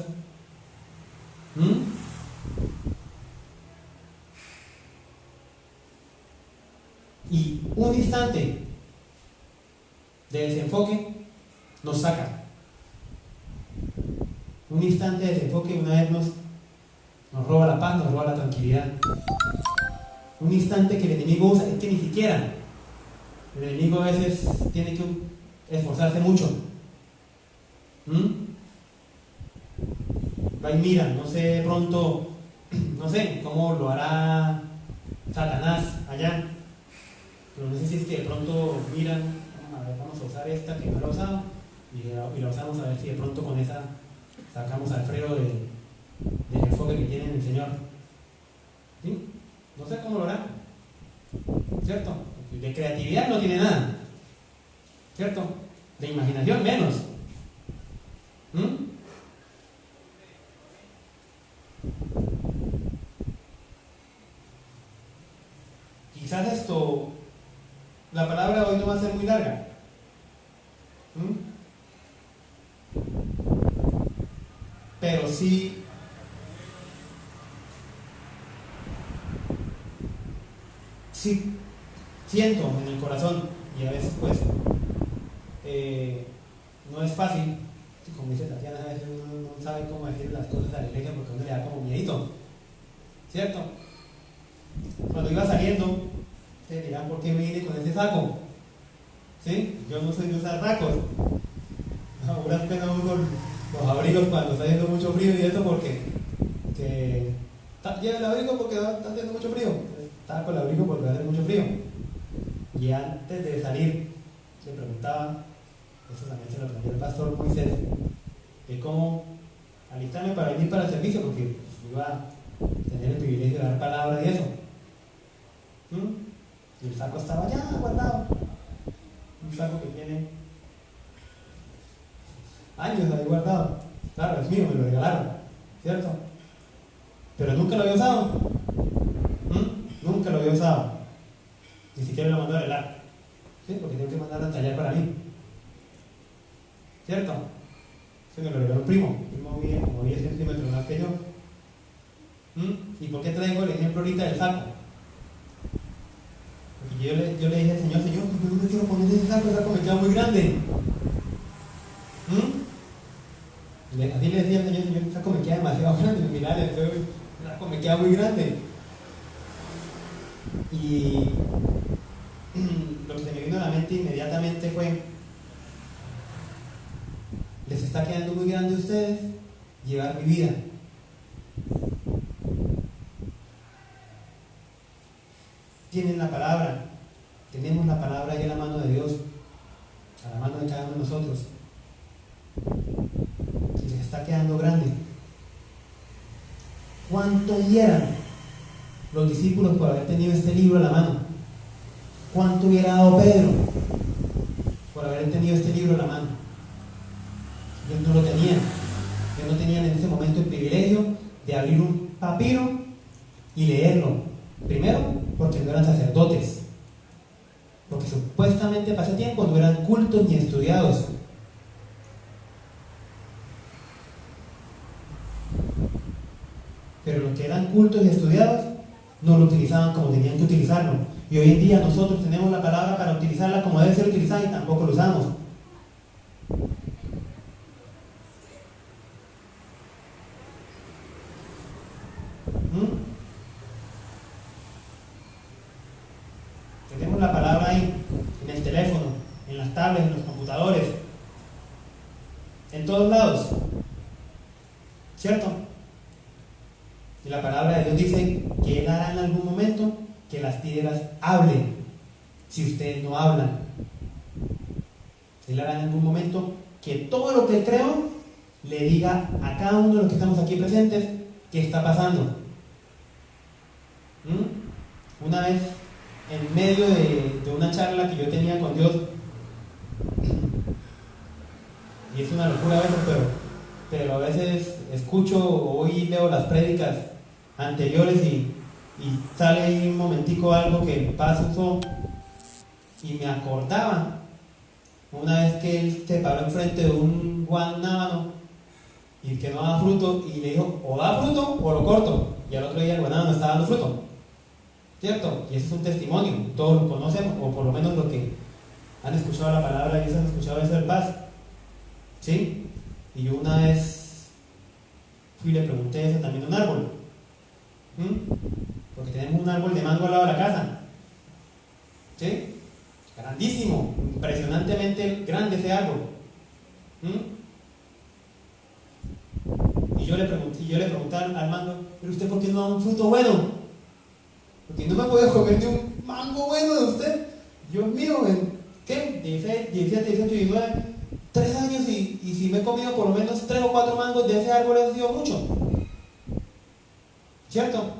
Y un instante de desenfoque nos saca. Un instante de desenfoque una vez nos roba la paz, nos roba la tranquilidad. Un instante que el enemigo usa, es que ni siquiera el enemigo a veces tiene que esforzarse mucho. Va y mira, no sé, de pronto, no sé cómo lo hará Satanás allá, pero no sé si es que de pronto miran: vamos a usar esta que no la he usado, y la usamos a ver si de pronto con esa sacamos al Alfredo del enfoque que tiene el Señor. ¿Sí? No sé cómo lo hará, ¿cierto? De creatividad no tiene nada, ¿cierto? De imaginación menos. Quizás la palabra hoy no va a ser muy larga. Pero sí siento en el corazón, y a veces pues no es fácil, como dice Tatiana, a veces uno no sabe cómo decir las cosas a la iglesia porque uno le da como miedito, ¿cierto? Cuando iba saliendo, te dirán: ¿por qué me vine con ese saco? ¿Sí? Yo no soy de usar sacos. Ahora apenas uso los abrigos cuando está haciendo mucho frío, y eso porque lleva el abrigo porque está haciendo mucho frío. Estaba con el abrigo porque va a hacer mucho frío. Y antes de salir, le preguntaba, eso también se lo aprendió el pastor Moisés, de cómo alistarme para venir para el servicio, porque iba a tener el privilegio de dar palabra y eso. Y el saco estaba allá guardado. Un saco que tiene años ahí guardado. Claro, es mío, me lo regalaron, ¿cierto? Pero nunca lo había usado. Nunca lo había usado. Ni siquiera lo mandó a arreglar. ¿Sí? Porque tengo que mandarlo a tallar para mí, ¿cierto? Se me lo regaló un primo. Un primo mide como 10 centímetros más que yo. ¿Y por qué traigo el ejemplo ahorita del saco? Porque yo le dije al Señor, Señor, yo no me quiero poner ese saco me queda muy grande. Así le decía al Señor, Señor, el saco me queda demasiado grande. Me miraba el saco me queda muy grande. Y lo que se me vino a la mente inmediatamente fue: les está quedando muy grande a ustedes llevar mi vida. Tienen la palabra, tenemos la palabra ahí en la mano de Dios, a la mano de cada uno de nosotros, y les está quedando grande. ¿Cuánto dieran los discípulos por haber tenido este libro en la mano? ¿Cuánto hubiera dado Pedro por haber tenido este libro en la mano? Ellos no lo tenían. Ellos no tenían en ese momento el privilegio de abrir un papiro y leerlo. Primero, porque no eran sacerdotes, porque supuestamente para ese tiempo no eran cultos ni estudiados. Pero los que eran cultos y estudiados no lo utilizaban como tenían que utilizarlo. Y hoy en día nosotros tenemos la palabra para utilizarla como debe ser utilizada y tampoco lo usamos. Tenemos la palabra ahí, en el teléfono, en las tablets, en los computadores, en todos lados, ¿cierto? Y la palabra de Dios dice que Él hará en algún momento que las piedras hablen, si ustedes no hablan. Él hará en algún momento que todo lo que Él creó le diga a cada uno de los que estamos aquí presentes qué está pasando. Una vez, en medio de una charla que yo tenía con Dios, y es una locura a veces, pero a veces escucho o hoy leo las prédicas anteriores y sale ahí un momentico algo que pasó y me acordaba una vez que él se paró enfrente de un guanábano y que no daba fruto y le dijo: o da fruto o lo corto, y al otro día el guanábano está dando fruto, ¿cierto? Y ese es un testimonio, todos lo conocemos, o por lo menos los que han escuchado la palabra y han escuchado eso del paz, ¿sí? Y yo una vez fui y le pregunté eso también a un árbol, porque tenemos un árbol de mango al lado de la casa, ¿sí? Grandísimo, impresionantemente grande ese árbol. Y yo le pregunté al mango: ¿pero usted por qué no da un fruto bueno? Porque no me puedo comer ni un mango bueno de usted. Dios mío, ¿en qué? 17, 18, 19, 3 años y si me he comido por lo menos 3 o 4 mangos de ese árbol ha sido mucho, ¿cierto?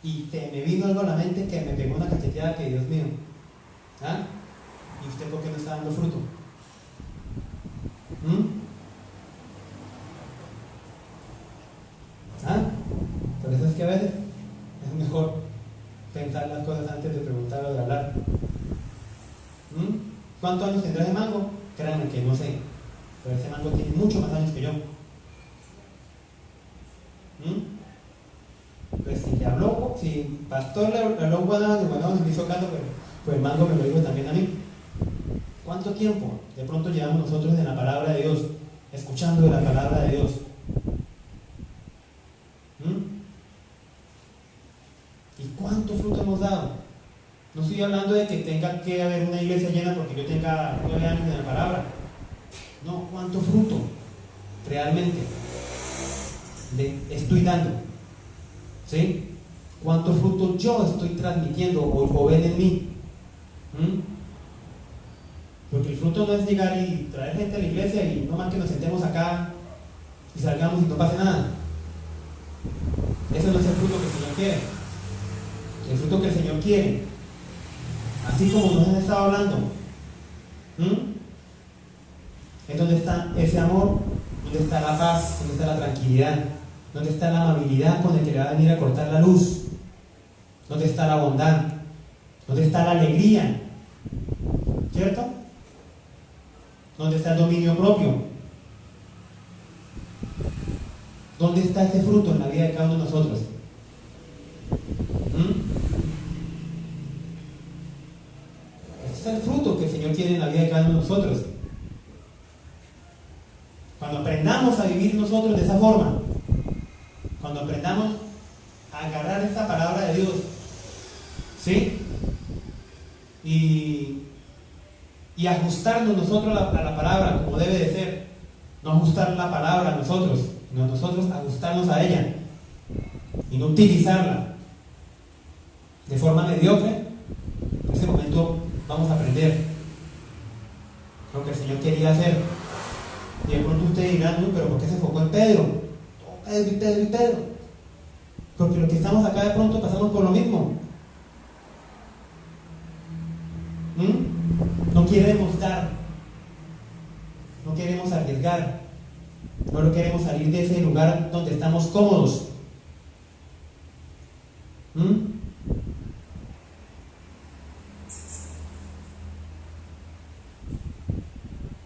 Y me vino algo a la mente que me pegó una cacheteada que, Dios mío, ¿y usted por qué no está dando fruto? Por eso es que a veces es mejor pensar las cosas antes de preguntar o de hablar. ¿Cuántos años tendrá ese mango? Créanme que no sé, pero ese mango tiene muchos más años que yo. Pues si el pastor le habló un guanábano se me hizo caso, pues el mango me lo dijo también a mí. ¿Cuánto tiempo de pronto llevamos nosotros en la palabra de Dios, escuchando de la palabra de Dios? ¿Y cuánto fruto hemos dado? No estoy hablando de que tenga que haber una iglesia llena porque yo tenga 9 años en la palabra. No, ¿cuánto fruto realmente le estoy dando? ¿Sí? ¿Cuánto fruto yo estoy transmitiendo o ven en mí? Porque el fruto no es llegar y traer gente a la iglesia y no más que nos sentemos acá y salgamos y no pase nada. Ese no es el fruto que el Señor quiere. El fruto que el Señor quiere, así como nos han estado hablando, es donde está ese amor, donde está la paz, donde está la tranquilidad, donde está la amabilidad con el que le va a venir a cortar la luz, donde está la bondad, donde está la alegría, ¿cierto? Donde está el dominio propio. ¿Dónde está ese fruto en la vida de cada uno de nosotros? Este es el fruto que el Señor quiere en la vida de cada uno de nosotros. Cuando aprendamos a vivir nosotros de esa forma, cuando aprendamos a agarrar esta palabra de Dios, ¿sí? Y ajustarnos nosotros a la palabra como debe de ser. No ajustar la palabra a nosotros, sino nosotros ajustarnos a ella y no utilizarla de forma mediocre. En ese momento vamos a aprender lo que el Señor quería hacer. Y de pronto ustedes dirán, no, pero ¿por qué se enfocó en Pedro? Pedro y Pedro y Pedro. Porque los que estamos acá de pronto pasamos por lo mismo. No queremos dar, no queremos arriesgar, no queremos salir de ese lugar donde estamos cómodos.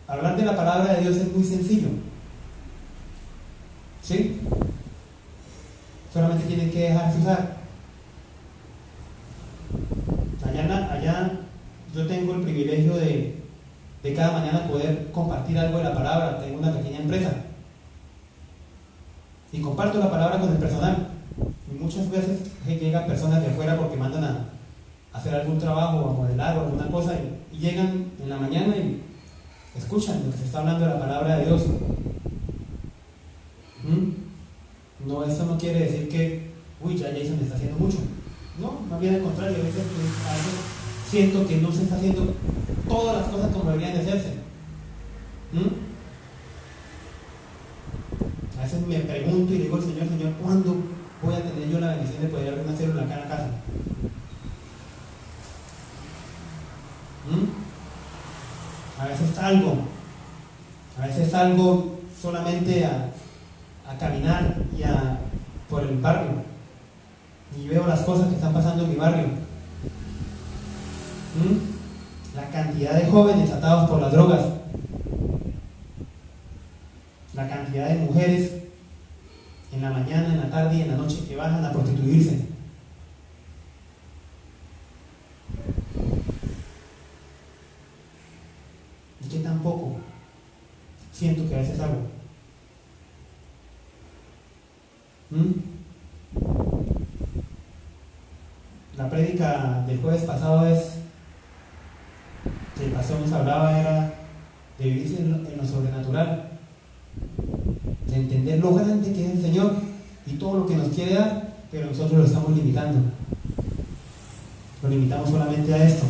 Hablar de la palabra de Dios es muy sencillo, ¿sí? Solamente tienen que dejarse usar. Allá yo tengo el privilegio de cada mañana poder compartir algo de la palabra. Tengo una pequeña empresa y comparto la palabra con el personal. Y muchas veces llegan personas de afuera porque mandan a hacer algún trabajo o a modelar o alguna cosa y llegan en la mañana y escuchan lo que se está hablando de la palabra de Dios. No, eso no quiere decir que ya Jason está haciendo mucho. No, más bien al contrario. A veces siento que no se está haciendo todas las cosas como deberían de hacerse. A veces me pregunto y digo al Señor, ¿cuándo voy a tener yo la bendición de poder abrir una célula acá en la casa? A veces salgo solamente a caminar por el barrio y veo las cosas que están pasando en mi barrio. La cantidad de jóvenes atados por las drogas, la cantidad de mujeres en la mañana, en la tarde y en la noche que bajan a prostituirse. Y que tampoco siento que a veces hago. La prédica del jueves pasado que el pastor nos hablaba era de vivir en lo sobrenatural, de entender lo grande que es el Señor y todo lo que nos quiere dar, pero nosotros lo estamos limitando. Lo limitamos solamente a esto.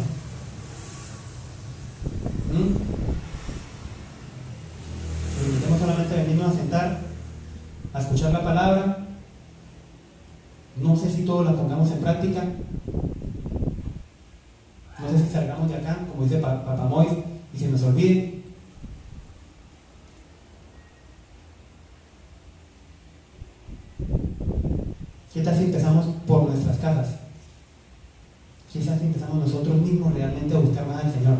Lo limitamos solamente a venirnos a sentar, a escuchar la palabra. No sé si todos la pongamos en práctica. No sé si salgamos de acá, como dice Papá Moy, y se nos olvide. ¿Qué tal si empezamos por nuestras casas? ¿Qué tal si empezamos nosotros mismos realmente a buscar más al Señor?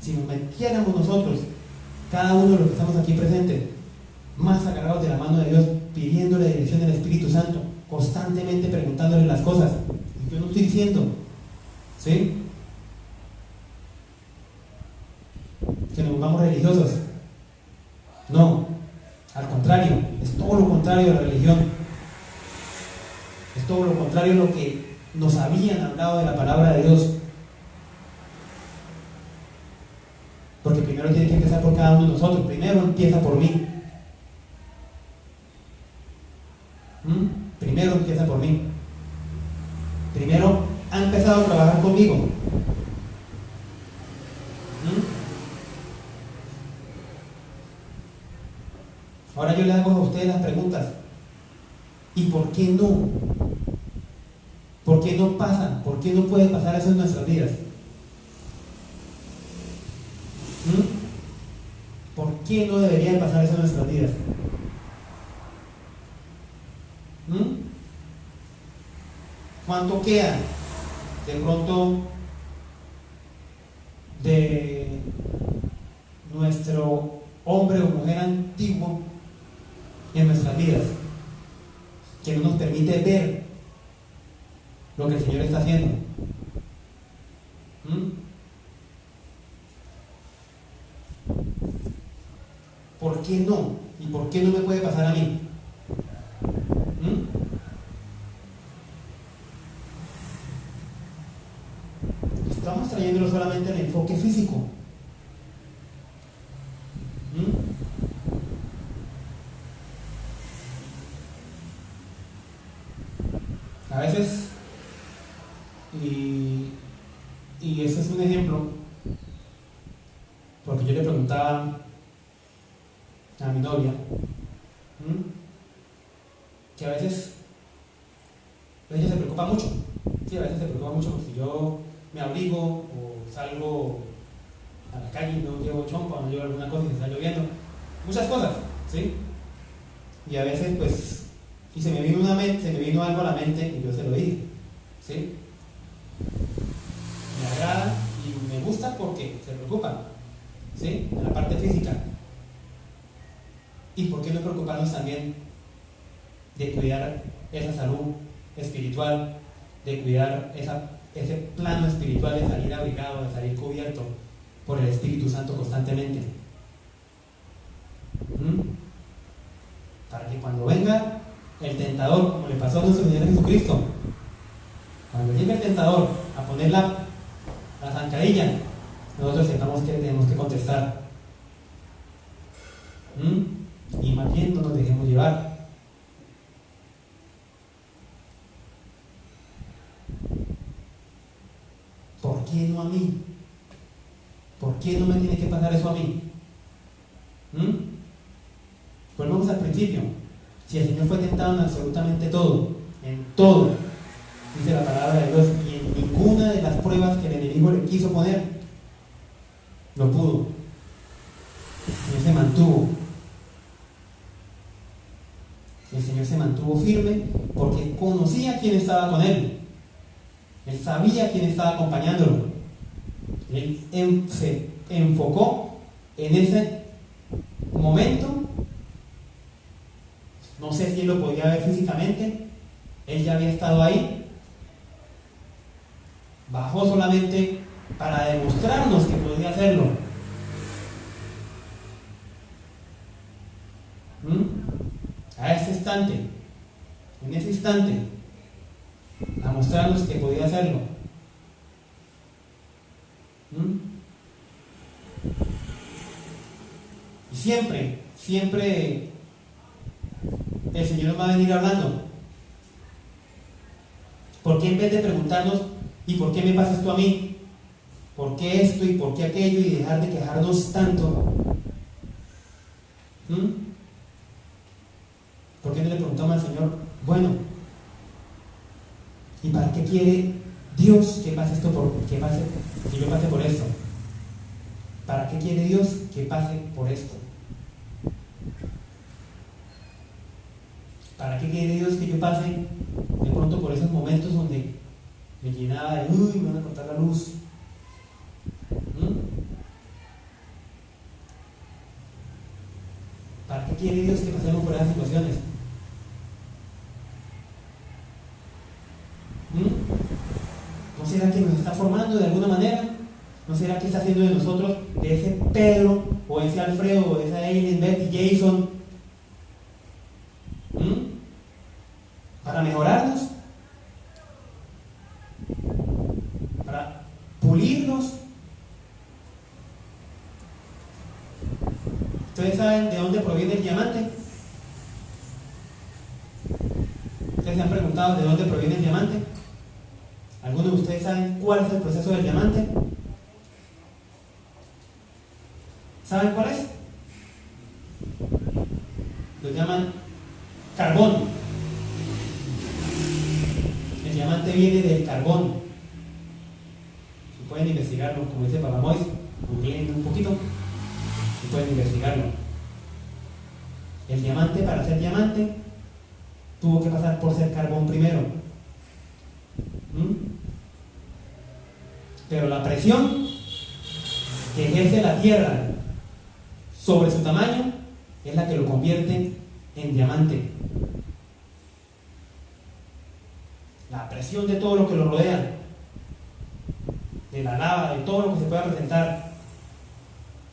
Si nos metiéramos nosotros, cada uno de los que estamos aquí presentes, más agarrados de la mano de Dios, pidiéndole dirección del Espíritu Santo, constantemente preguntándole las cosas. Y yo no estoy diciendo, ¿sí?, que nos volvamos religiosos. No, al contrario, es todo lo contrario de la religión. Es todo lo contrario a lo que nos habían hablado de la palabra de Dios. Porque primero tiene que empezar por cada uno de nosotros. Primero empieza por mí. Primero empieza por mí. Primero ha empezado a trabajar conmigo. Ahora yo le hago a ustedes las preguntas. ¿Y por qué no? ¿Por qué no pasa? ¿Por qué no puede pasar eso en nuestras vidas? ¿Por qué no debería pasar eso en nuestras vidas? ¿Cuánto queda de pronto de nuestro hombre o mujer antiguo en nuestras vidas, que no nos permite ver lo que el Señor está haciendo. ¿Por qué no? ¿Y por qué no me puede pasar a mí? Estamos trayéndolo solamente al enfoque físico. A veces, y ese es un ejemplo, porque yo le preguntaba a mi novia que a veces ella se preocupa mucho. Sí, a veces se preocupa mucho porque si yo me abrigo o salgo a la calle y no llevo chompa o no llevo alguna cosa y se está lloviendo, muchas cosas, ¿sí? Y a veces pues, y se me vino algo a la mente y yo se lo dije, ¿sí? Me agrada y me gusta porque se preocupa, ¿sí? En la parte física. ¿Y por qué no preocuparnos también de cuidar esa salud espiritual, de cuidar ese plano espiritual, de salir abrigado, de salir cubierto por el Espíritu Santo constantemente? Para que cuando venga el tentador, como le pasó a nuestro Señor Jesucristo, cuando llegue el tentador a poner la zancadilla, nosotros sepamos que tenemos que contestar. Y más bien no nos dejemos llevar. ¿Por qué no a mí? ¿Por qué no me tiene que pasar eso a mí? Volvemos al principio. Si el Señor fue tentado en absolutamente todo, en todo, dice la palabra de Dios, y en ninguna de las pruebas que el enemigo le quiso poner, lo pudo. El Señor se mantuvo. El Señor se mantuvo firme porque conocía quién estaba con él. Él sabía quién estaba acompañándolo. Él se enfocó en ese momento. No sé si él lo podía ver físicamente. Él ya había estado ahí. Bajó solamente para demostrarnos que podía hacerlo. A ese instante, en ese instante, a mostrarnos que podía hacerlo. Y siempre el Señor nos va a venir hablando. ¿Por qué en vez de preguntarnos ¿y por qué me pasa esto a mí? ¿Por qué esto y por qué aquello? Y dejar de quejarnos tanto. ¿Por qué no le preguntamos al Señor, bueno, ¿y para qué quiere Dios que pase esto que yo pase por esto? ¿Para qué quiere Dios que pase por esto? ¿Para qué quiere Dios que yo pase de pronto por esos momentos donde me llenaba de me van a cortar la luz? ¿Para qué quiere Dios que pasemos por esas situaciones? ¿No será que nos está formando de alguna manera? ¿No será que está haciendo de nosotros, de ese Pedro, o ese Alfredo, o esa Aileen, Betty, Jason, para mejorarnos? ¿Para pulirnos? ¿Ustedes saben de dónde proviene el diamante? ¿Ustedes se han preguntado de dónde proviene el diamante? ¿Algunos de ustedes saben cuál es el proceso del diamante? ¿Saben cuál es? Lo llaman carbón. El diamante viene del carbón. Si pueden investigarlo, como dice Papá Mois, googleen un poquito y pueden investigarlo. El diamante, para ser diamante, tuvo que pasar por ser carbón primero. Pero la presión que ejerce la tierra sobre su tamaño es la que lo convierte en diamante. La presión de todo lo que lo rodea, de la lava, de todo lo que se pueda presentar,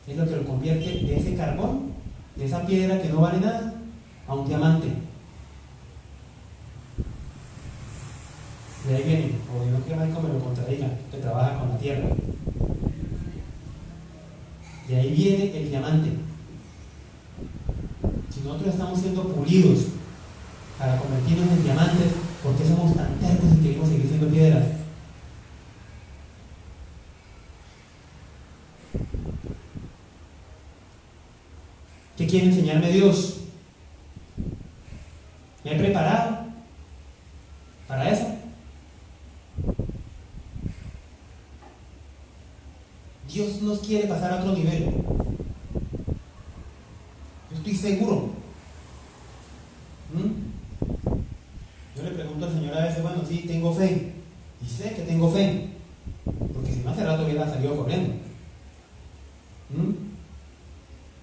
es lo que lo convierte de ese carbón, de esa piedra que no vale nada, a un diamante. De ahí viene, o yo no quiero ver cómo me lo contradiga, que trabaja con la tierra. De ahí viene el diamante. Si nosotros estamos siendo pulidos para convertirnos en diamantes, ¿por qué somos tan tercos y queremos seguir siendo piedras? ¿Qué quiere enseñarme Dios? ¿Me he preparado para eso? Dios nos quiere pasar a otro nivel. Yo estoy seguro. Yo le pregunto al Señor a veces, bueno, sí, tengo fe. Y sé que tengo fe. Porque si no, hace rato hubiera salido corriendo.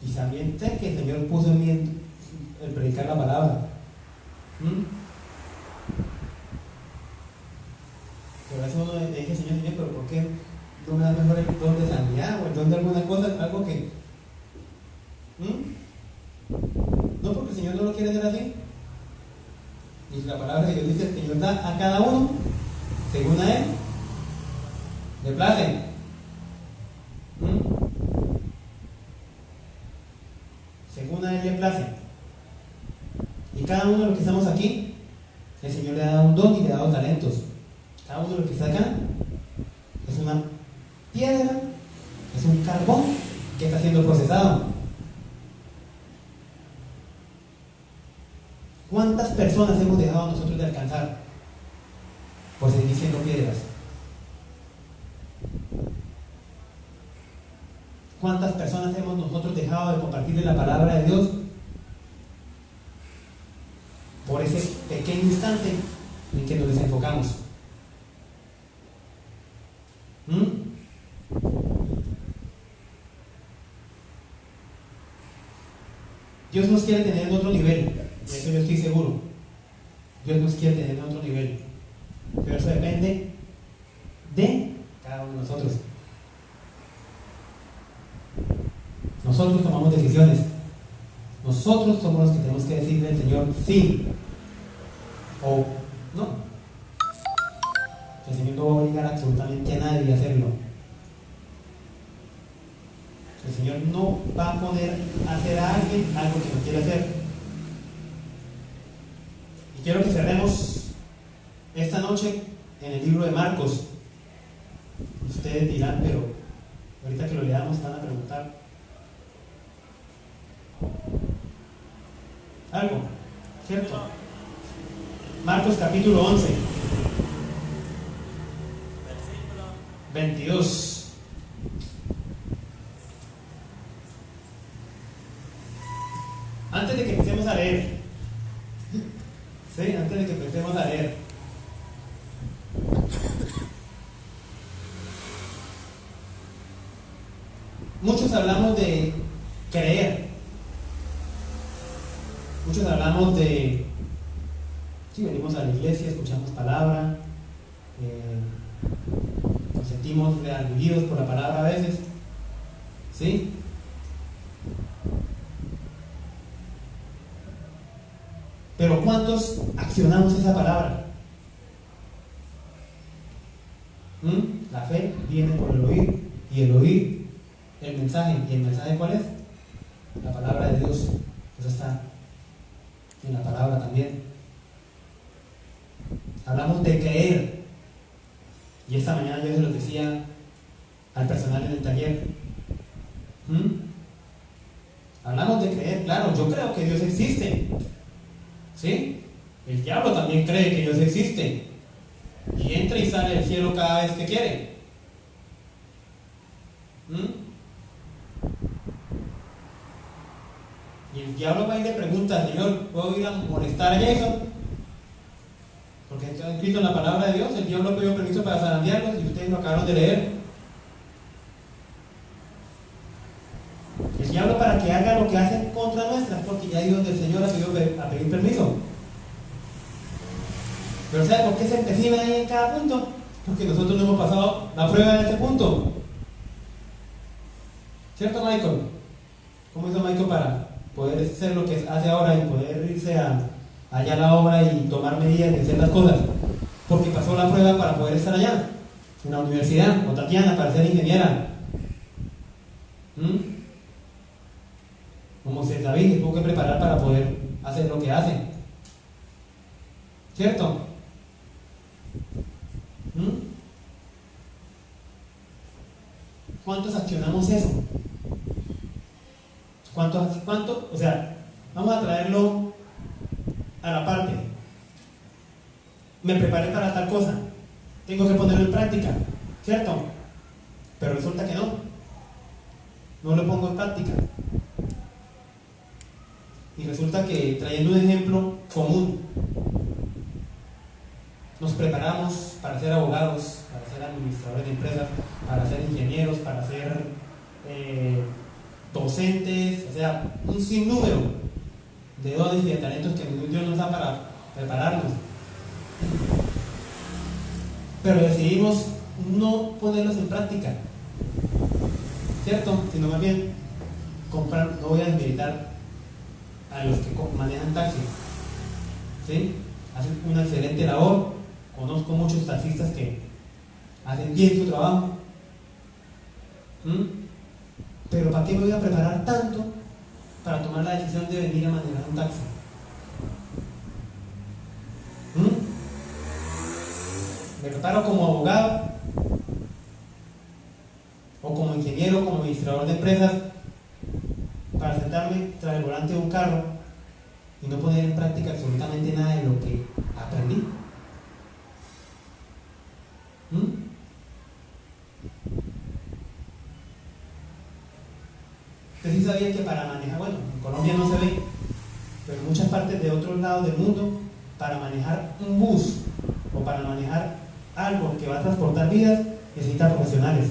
Y también sé que el Señor puso en mí el predicar la palabra. Pero a veces uno le dice, Señor, pero ¿por qué no me da mejor el don de sanidad o el don de alguna cosa? Algo que... No, porque el Señor no lo quiere hacer así. Y la palabra de Dios dice, el Señor da a cada uno según a Él le place. Según a Él le place. Y cada uno de los que estamos aquí, el Señor le ha dado un don y le ha dado talentos. Cada uno de los que está acá es una piedra, es un carbón que está siendo procesado. ¿Cuántas personas hemos dejado nosotros de alcanzar por seguir siendo piedras? ¿Cuántas personas hemos nosotros dejado de compartirle la palabra de Dios por ese pequeño instante en que nos desenfocamos? Dios nos quiere tener en otro nivel, de eso yo estoy seguro. Dios nos quiere tener en otro nivel, pero eso depende de cada uno de nosotros. Nosotros tomamos decisiones. Nosotros somos los que tenemos que decirle al Señor sí o no. El Señor no va a obligar absolutamente a nadie a hacerlo. El Señor no va a poder hacer a alguien algo que no quiere hacer. Y quiero que cerremos esta noche en el libro de Marcos. Ustedes dirán, pero ahorita que lo leamos van a preguntar algo, ¿cierto? Marcos capítulo 11, versículo 22. Antes de que empecemos a leer, ¿sí? Antes de que empecemos a leer, muchos hablamos de creer, muchos hablamos de, si venimos a la iglesia, escuchamos palabra, nos sentimos redargüidos por la palabra a veces, ¿sí? Pero ¿cuántos accionamos esa palabra? La fe viene por el oír, y el oír el mensaje. ¿Y el mensaje cuál es? La palabra de Dios. Eso está en la palabra también. Hablamos de creer. Y esta mañana yo se lo decía al personal en el taller. Hablamos de creer, claro, yo creo que Dios existe. ¿Sí? El diablo también cree que Dios existe y entra y sale del cielo cada vez que quiere. Y el diablo va y le pregunta al Señor, ¿puedo ir a molestar a Jason? Porque está escrito en la palabra de Dios, el diablo pidió permiso para zarandearlos y ustedes lo acabaron de leer. El diablo para para que haga lo que hace en contra nuestra, porque ya Dios del Señor a pedir permiso. Pero ¿sabe por qué se empecina ahí en cada punto? Porque nosotros no hemos pasado la prueba de ese punto. ¿Cierto, Michael? ¿Cómo hizo Michael para poder hacer lo que hace ahora y poder irse allá a la obra y tomar medidas y hacer las cosas? Porque pasó la prueba para poder estar allá, en la universidad, o Tatiana para ser ingeniera. Como se David se tuvo que preparar para poder hacer lo que hace. ¿Cierto? ¿Cuántos accionamos eso? ¿Cuánto? O sea, vamos a traerlo a la parte. Me preparé para tal cosa, tengo que ponerlo en práctica, ¿cierto? Pero resulta que no lo pongo en práctica. Y resulta que, trayendo un ejemplo común, nos preparamos para ser abogados, para ser administradores de empresas, para ser ingenieros, para ser docentes, o sea, un sinnúmero de dones y de talentos que Dios nos da para prepararnos. Pero decidimos no ponerlos en práctica, ¿cierto? Sino más bien comprar. No voy a desmeritar a los que manejan taxi, ¿sí? Hacen una excelente labor. Conozco muchos taxistas que hacen bien su trabajo. Pero ¿para qué me voy a preparar tanto para tomar la decisión de venir a manejar un taxi? Me preparo como abogado o como ingeniero, como administrador de empresas, para sentarme tras el volante de un carro y no poner en práctica absolutamente nada de lo que aprendí. Usted sí sabía que para manejar, bueno, en Colombia no se ve, pero en muchas partes de otros lados del mundo, para manejar un bus o para manejar algo que va a transportar vidas, necesita profesionales.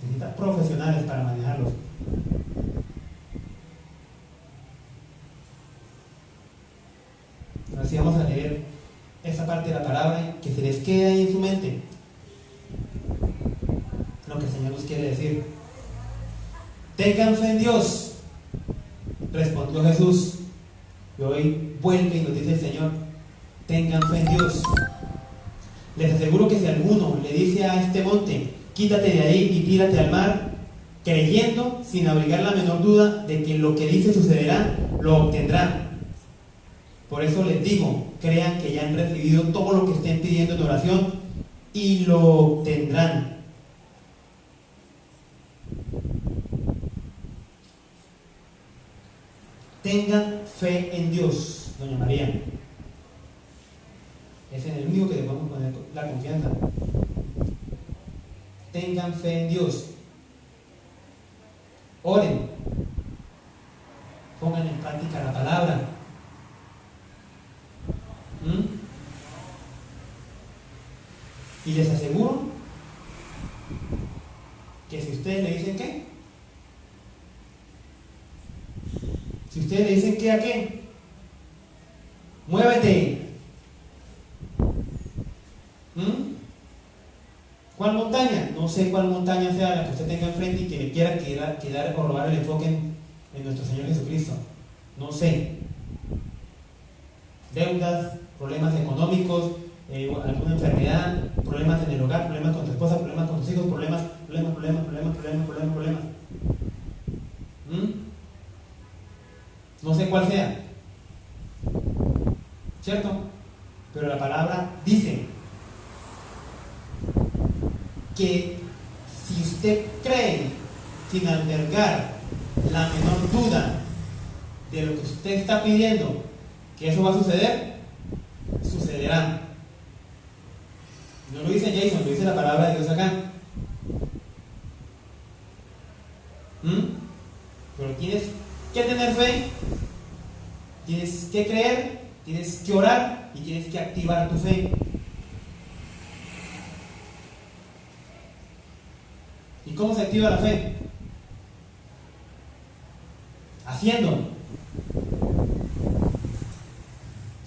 Necesita profesionales para manejarlos. Así vamos a leer esa parte de la palabra, que se les quede ahí en su mente lo que el Señor nos quiere decir. Tengan fe en Dios, respondió Jesús. Y hoy vuelve y nos dice el Señor: tengan fe en Dios. Les aseguro que si alguno le dice a este monte, quítate de ahí y tírate al mar, creyendo, sin abrigar la menor duda de que lo que dice sucederá, lo obtendrá. Por eso les digo, crean que ya han recibido todo lo que estén pidiendo en oración y lo obtendrán. Tengan fe en Dios, doña María. Es en el único que le podemos poner la confianza. Tengan fe en Dios. Oren. Pongan en práctica la palabra. Y les aseguro que si ustedes le dicen qué, si ustedes le dicen qué a qué, muévete. ¿Cuál montaña? No sé cuál montaña sea la que usted tenga enfrente y que le quiera quedar o robar el enfoque en nuestro Señor Jesucristo. No sé. Deudas, problemas económicos, alguna enfermedad, problemas en el hogar, problemas con tu esposa, problemas con tus hijos, problemas. No sé cuál sea, ¿cierto? Pero la palabra dice que si usted cree sin albergar la menor duda de lo que usted está pidiendo, que eso va a suceder, sucederá. No lo dice Jason, lo dice la palabra de Dios acá. Pero tienes que tener fe, tienes que creer, tienes que orar y tienes que activar tu fe. ¿Y cómo se activa la fe? Haciendo,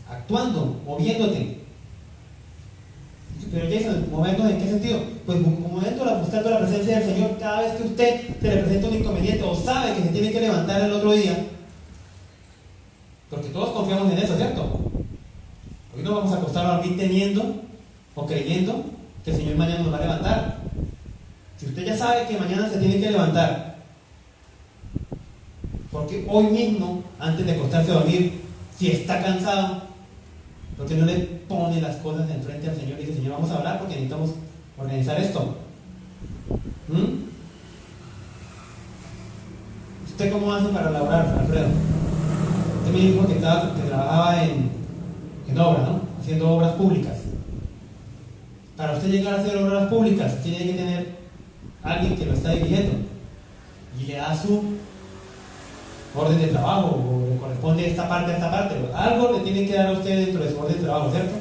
actuando, moviéndote. Pero Jason, ¿momentos en qué sentido? Pues momentos buscando la presencia del Señor. Cada vez que usted se le presenta un inconveniente o sabe que se tiene que levantar el otro día, porque todos confiamos en eso, ¿cierto? Hoy no vamos a acostar a dormir teniendo o creyendo que el Señor mañana nos va a levantar. Si usted ya sabe que mañana se tiene que levantar, porque hoy mismo, antes de acostarse a dormir, si está cansado, ¿por qué no le pone las cosas enfrente al Señor y dice, Señor, vamos a hablar porque necesitamos organizar esto? ¿Usted cómo hace para laborar, Alfredo? Usted me dijo que trabajaba en obra, ¿no? Haciendo obras públicas. Para usted llegar a hacer obras públicas, tiene que tener alguien que lo está dirigiendo y le da su orden de trabajo, o le corresponde esta parte a esta parte. Algo le tiene que dar a usted dentro de su orden de trabajo, ¿cierto?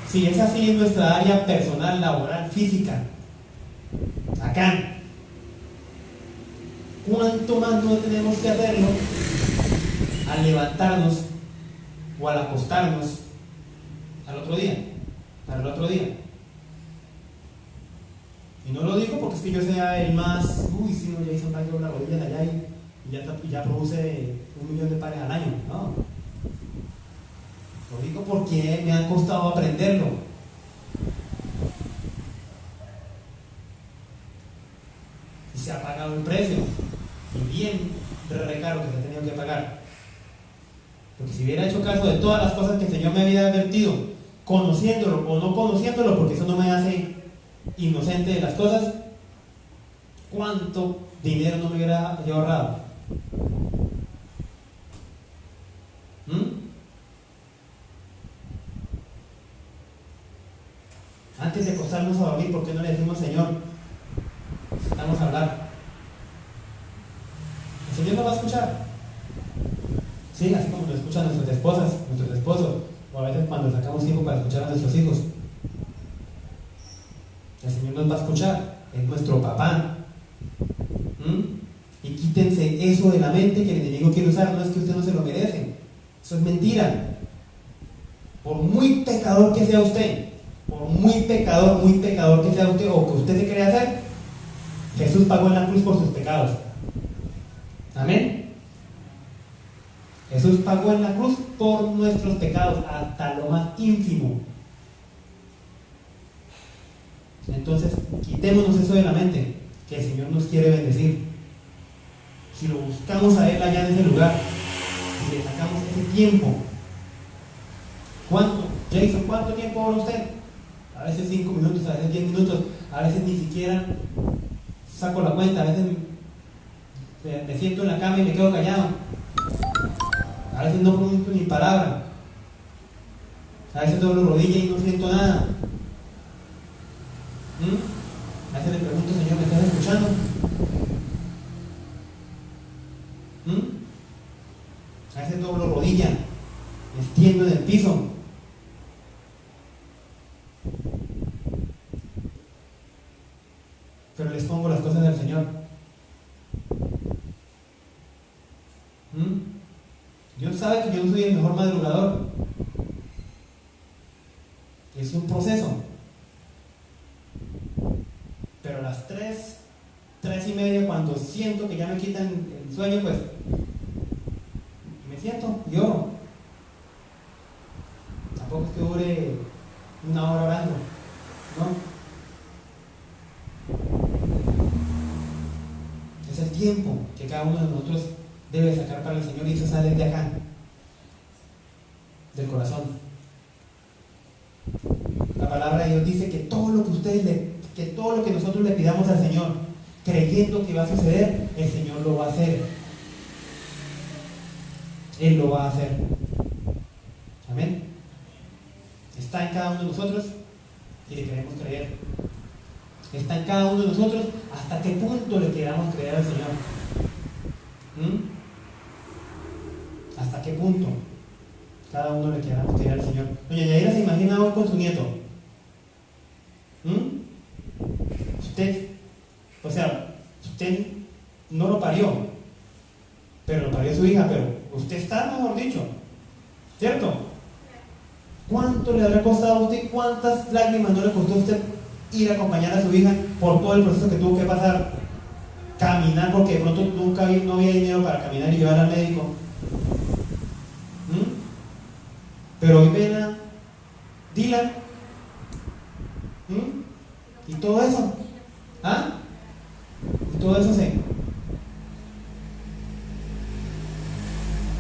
Si es así en nuestra área personal, laboral, física, acá, ¿cuánto más no tenemos que hacerlo al levantarnos o al acostarnos al otro día, para el otro día? Y no lo digo porque es que yo sea el más, si no, ya hizo un baño la rodilla de allá y ya produce 1 millón de pares al año. No. Lo digo porque me ha costado aprenderlo. Y se ha pagado un precio. Y bien recaro que se ha tenido que pagar. Porque si hubiera hecho caso de todas las cosas que el Señor me había advertido, conociéndolo o no conociéndolo, porque eso no me hace inocente de las cosas, ¿cuánto dinero no me hubiera yo ahorrado? Antes de acostarnos a dormir, ¿por qué no le decimos, Señor, vamos a hablar? El Señor nos va a escuchar. Sí, así como nos escuchan nuestras esposas, nuestros esposos, o a veces cuando sacamos tiempo para escuchar a nuestros hijos. El Señor nos va a escuchar, es nuestro papá. Y quítense eso de la mente que el enemigo quiere usar. No es que usted no se lo merece, eso es mentira. Por muy pecador que sea usted, por muy pecador que sea usted, o que usted se crea hacer, Jesús pagó en la cruz por sus pecados. Amén. Jesús pagó en la cruz por nuestros pecados, hasta lo más ínfimo. Entonces, quitémonos eso de la mente, que el Señor nos quiere bendecir. Si lo buscamos a Él allá en ese lugar, y le sacamos ese tiempo. ¿Cuánto? Jason, ¿cuánto tiempo ora usted? A veces 5 minutos, a veces 10 minutos, a veces ni siquiera saco la cuenta, a veces me siento en la cama y me quedo callado. A veces no pronuncio ni palabra. A veces doblo rodilla y no siento nada. A veces le pregunto, Señor, ¿me estás escuchando? A veces doblo rodilla, me extiendo en el piso. Pero les pongo las cosas del Señor. Dios sabe que yo no soy el mejor madrugador. Es un proceso. Pero a las 3:30, cuando siento que ya me quitan el sueño, pues me siento, lloro. Tampoco es que dure 1 hora orando, ¿no? Es el tiempo que cada uno de nosotros debe sacar para el Señor, y eso sale de acá, del corazón. La palabra de Dios dice que todo lo que nosotros le pidamos al Señor, creyendo que va a suceder, el Señor lo va a hacer. Él lo va a hacer. Amén. Está en cada uno de nosotros y le queremos creer. Está en cada uno de nosotros hasta qué punto le queramos creer al Señor. ¿Hasta qué punto cada uno le queramos creer al Señor? Doña Yaira se imagina hoy con su nieto. usted, o sea, usted no lo parió, pero lo parió su hija, pero usted está, mejor dicho, ¿cierto? ¿Cuánto le habrá costado a usted? ¿Cuántas lágrimas no le costó a usted ir a acompañar a su hija por todo el proceso que tuvo que pasar? Caminar, porque de pronto no había dinero para caminar y llevar al médico. Pero hoy ven a Dylan. Y todo eso. Y todo eso se.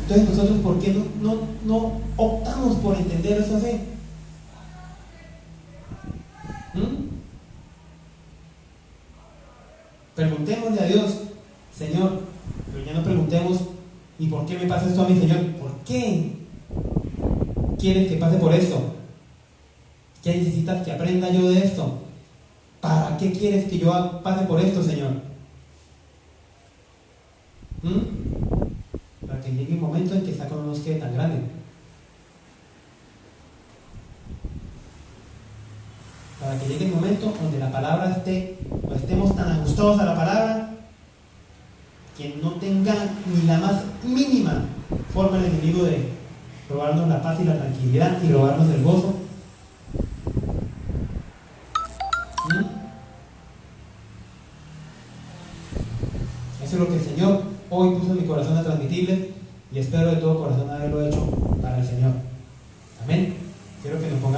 Entonces nosotros, ¿por qué no optamos por entender esa fe? Preguntémosle a Dios, Señor, pero ya no preguntemos, ¿y por qué me pasa esto a mí, Señor? ¿Por qué quieres que pase por esto? ¿Qué necesitas que aprenda yo de esto? ¿Para qué quieres que yo pase por esto, Señor? Para que llegue un momento en que esa cosa no nos quede tan grande. Para que llegue el momento donde la palabra esté, o estemos tan ajustados a la palabra, que no tenga ni la más mínima forma el enemigo de robarnos la paz y la tranquilidad y robarnos el gozo. Eso es lo que el Señor hoy puso en mi corazón a transmitirles, y espero de todo corazón haberlo hecho para el Señor. Amén. Quiero que nos pongamos